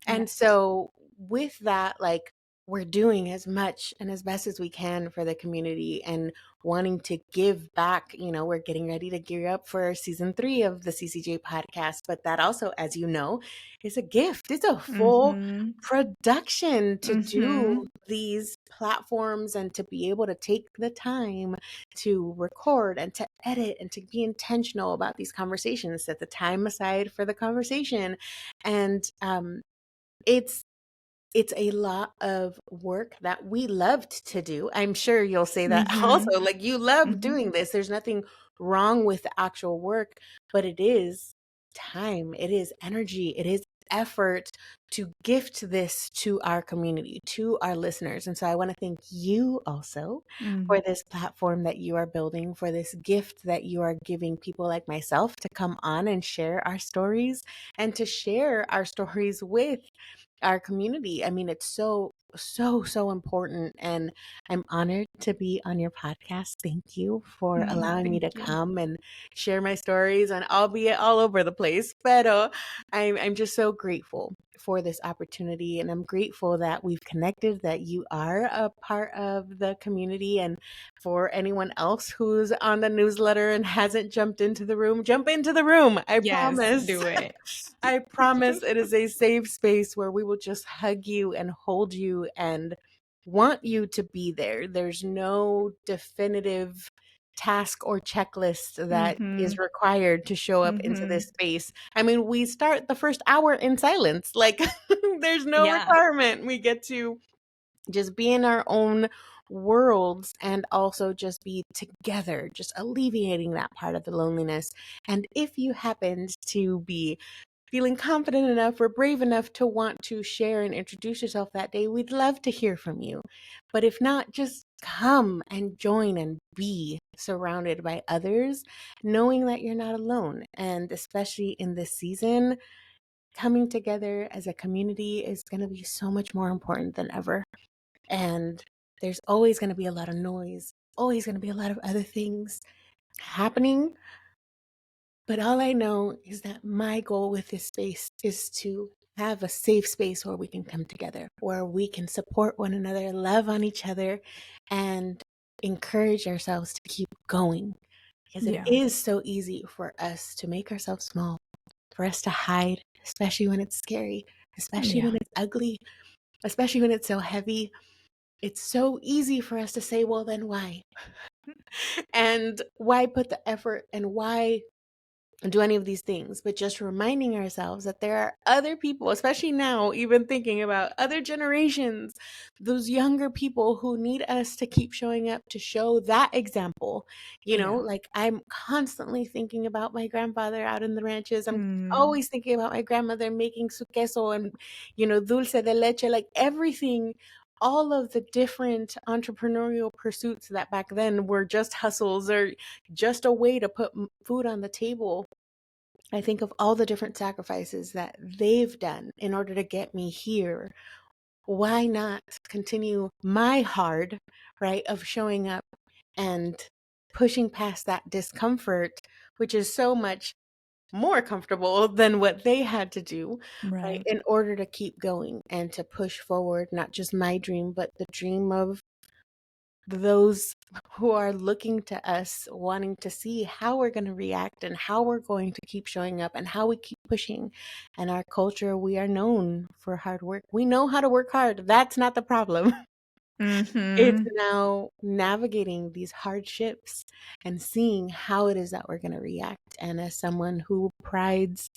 And so with that, like, we're doing as much and as best as we can for the community and wanting to give back. We're getting ready to gear up for season 3 of the CCJ podcast, but that also, as you know, is a gift. It's a full production to do these platforms and to be able to take the time to record and to edit and to be intentional about these conversations, set the time aside for the conversation. And it's a lot of work that we loved to do. I'm sure you'll say that Mm-hmm. also. Like, you love Mm-hmm. doing this. There's nothing wrong with the actual work, but it is time, it is energy, it is effort to gift this to our community, to our listeners. And so I want to thank you also Mm. for this platform that you are building, for this gift that you are giving people like myself to come on and share our stories and to share our stories with our community. I mean, it's so important. And I'm honored to be on your podcast. Thank you for allowing me Thank to you. come and share my stories, and albeit all over the place. But I'm just so grateful for this opportunity. And I'm grateful that we've connected, that you are a part of the community. And for anyone else who's on the newsletter and hasn't jumped into the room, jump into the room. I Yes, promise. do it. I promise it is a safe space where we will just hug you and hold you and want you to be there. There's no definitive task or checklist that Mm-hmm. is required to show up into Mm-hmm. this space. I mean, we start the first hour in silence. Like, there's no Yeah. requirement. We get to just be in our own worlds and also just be together, just alleviating that part of the loneliness. And if you happened to be feeling confident enough or brave enough to want to share and introduce yourself that day, we'd love to hear from you. But if not, just come and join and be surrounded by others, knowing that you're not alone. And especially in this season, coming together as a community is going to be so much more important than ever. And there's always going to be a lot of noise, always going to be a lot of other things happening. But all I know is that my goal with this space is to have a safe space where we can come together, where we can support one another, love on each other, and encourage ourselves to keep going. Because it Yeah. is so easy for us to make ourselves small, for us to hide, especially when it's scary, especially Yeah. when it's ugly, especially when it's so heavy. It's so easy for us to say, well, then why? And why put the effort, and why do any of these things? But just reminding ourselves that there are other people, especially now, even thinking about other generations, those younger people who need us to keep showing up to show that example. Yeah. Like, I'm constantly thinking about my grandfather out in the ranches. I'm Mm. always thinking about my grandmother making su queso and, dulce de leche, like everything. All of the different entrepreneurial pursuits that back then were just hustles or just a way to put food on the table. I think of all the different sacrifices that they've done in order to get me here. Why not continue my hard, right, of showing up and pushing past that discomfort, which is so much more comfortable than what they had to do, right, Right. in order to keep going and to push forward, not just my dream, but the dream of those who are looking to us, wanting to see how we're going to react and how we're going to keep showing up and how we keep pushing. And our culture, we are known for hard work. We know how to work hard. That's not the problem. It's Mm-hmm. now navigating these hardships and seeing how it is that we're going to react. And as someone who prides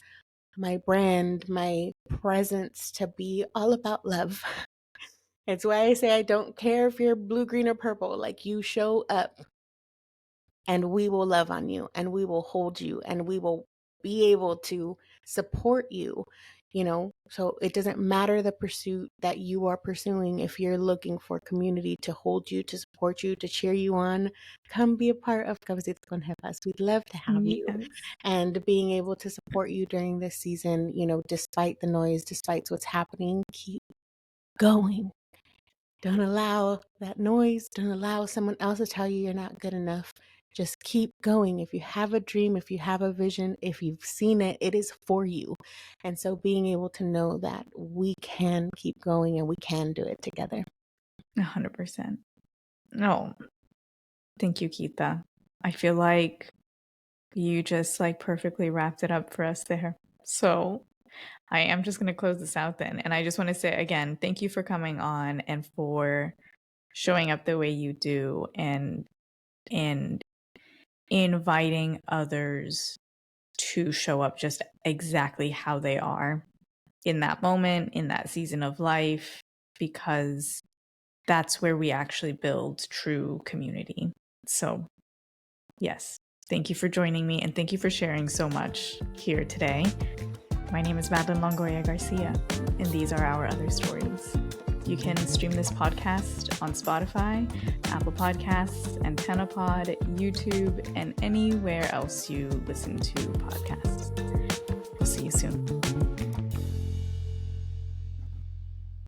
my brand, my presence to be all about love, it's why I say I don't care if you're blue, green, or purple. Like, you show up and we will love on you and we will hold you and we will be able to support you. So it doesn't matter the pursuit that you are pursuing. If you're looking for community to hold you, to support you, to cheer you on, come be a part of Cafecito con Jefas. We'd love to have you. Yes. And being able to support you during this season, despite the noise, despite what's happening, keep going. Don't allow that noise. Don't allow someone else to tell you you're not good enough. Just keep going. If you have a dream, if you have a vision, if you've seen it, it is for you. And so being able to know that we can keep going and we can do it together. 100%. No, thank you, Keita. I feel like you just like perfectly wrapped it up for us there. So I am just going to close this out then. And I just want to say again, thank you for coming on and for showing up the way you do and inviting others to show up just exactly how they are. in that moment, in that season of life, because that's where we actually build true community. So, yes, thank you for joining me, and thank you for sharing so much here today. My name is Madeline Longoria Garcia, and these are our other stories. You can stream this podcast on Spotify, Apple Podcasts, AntennaPod, YouTube, and anywhere else you listen to podcasts.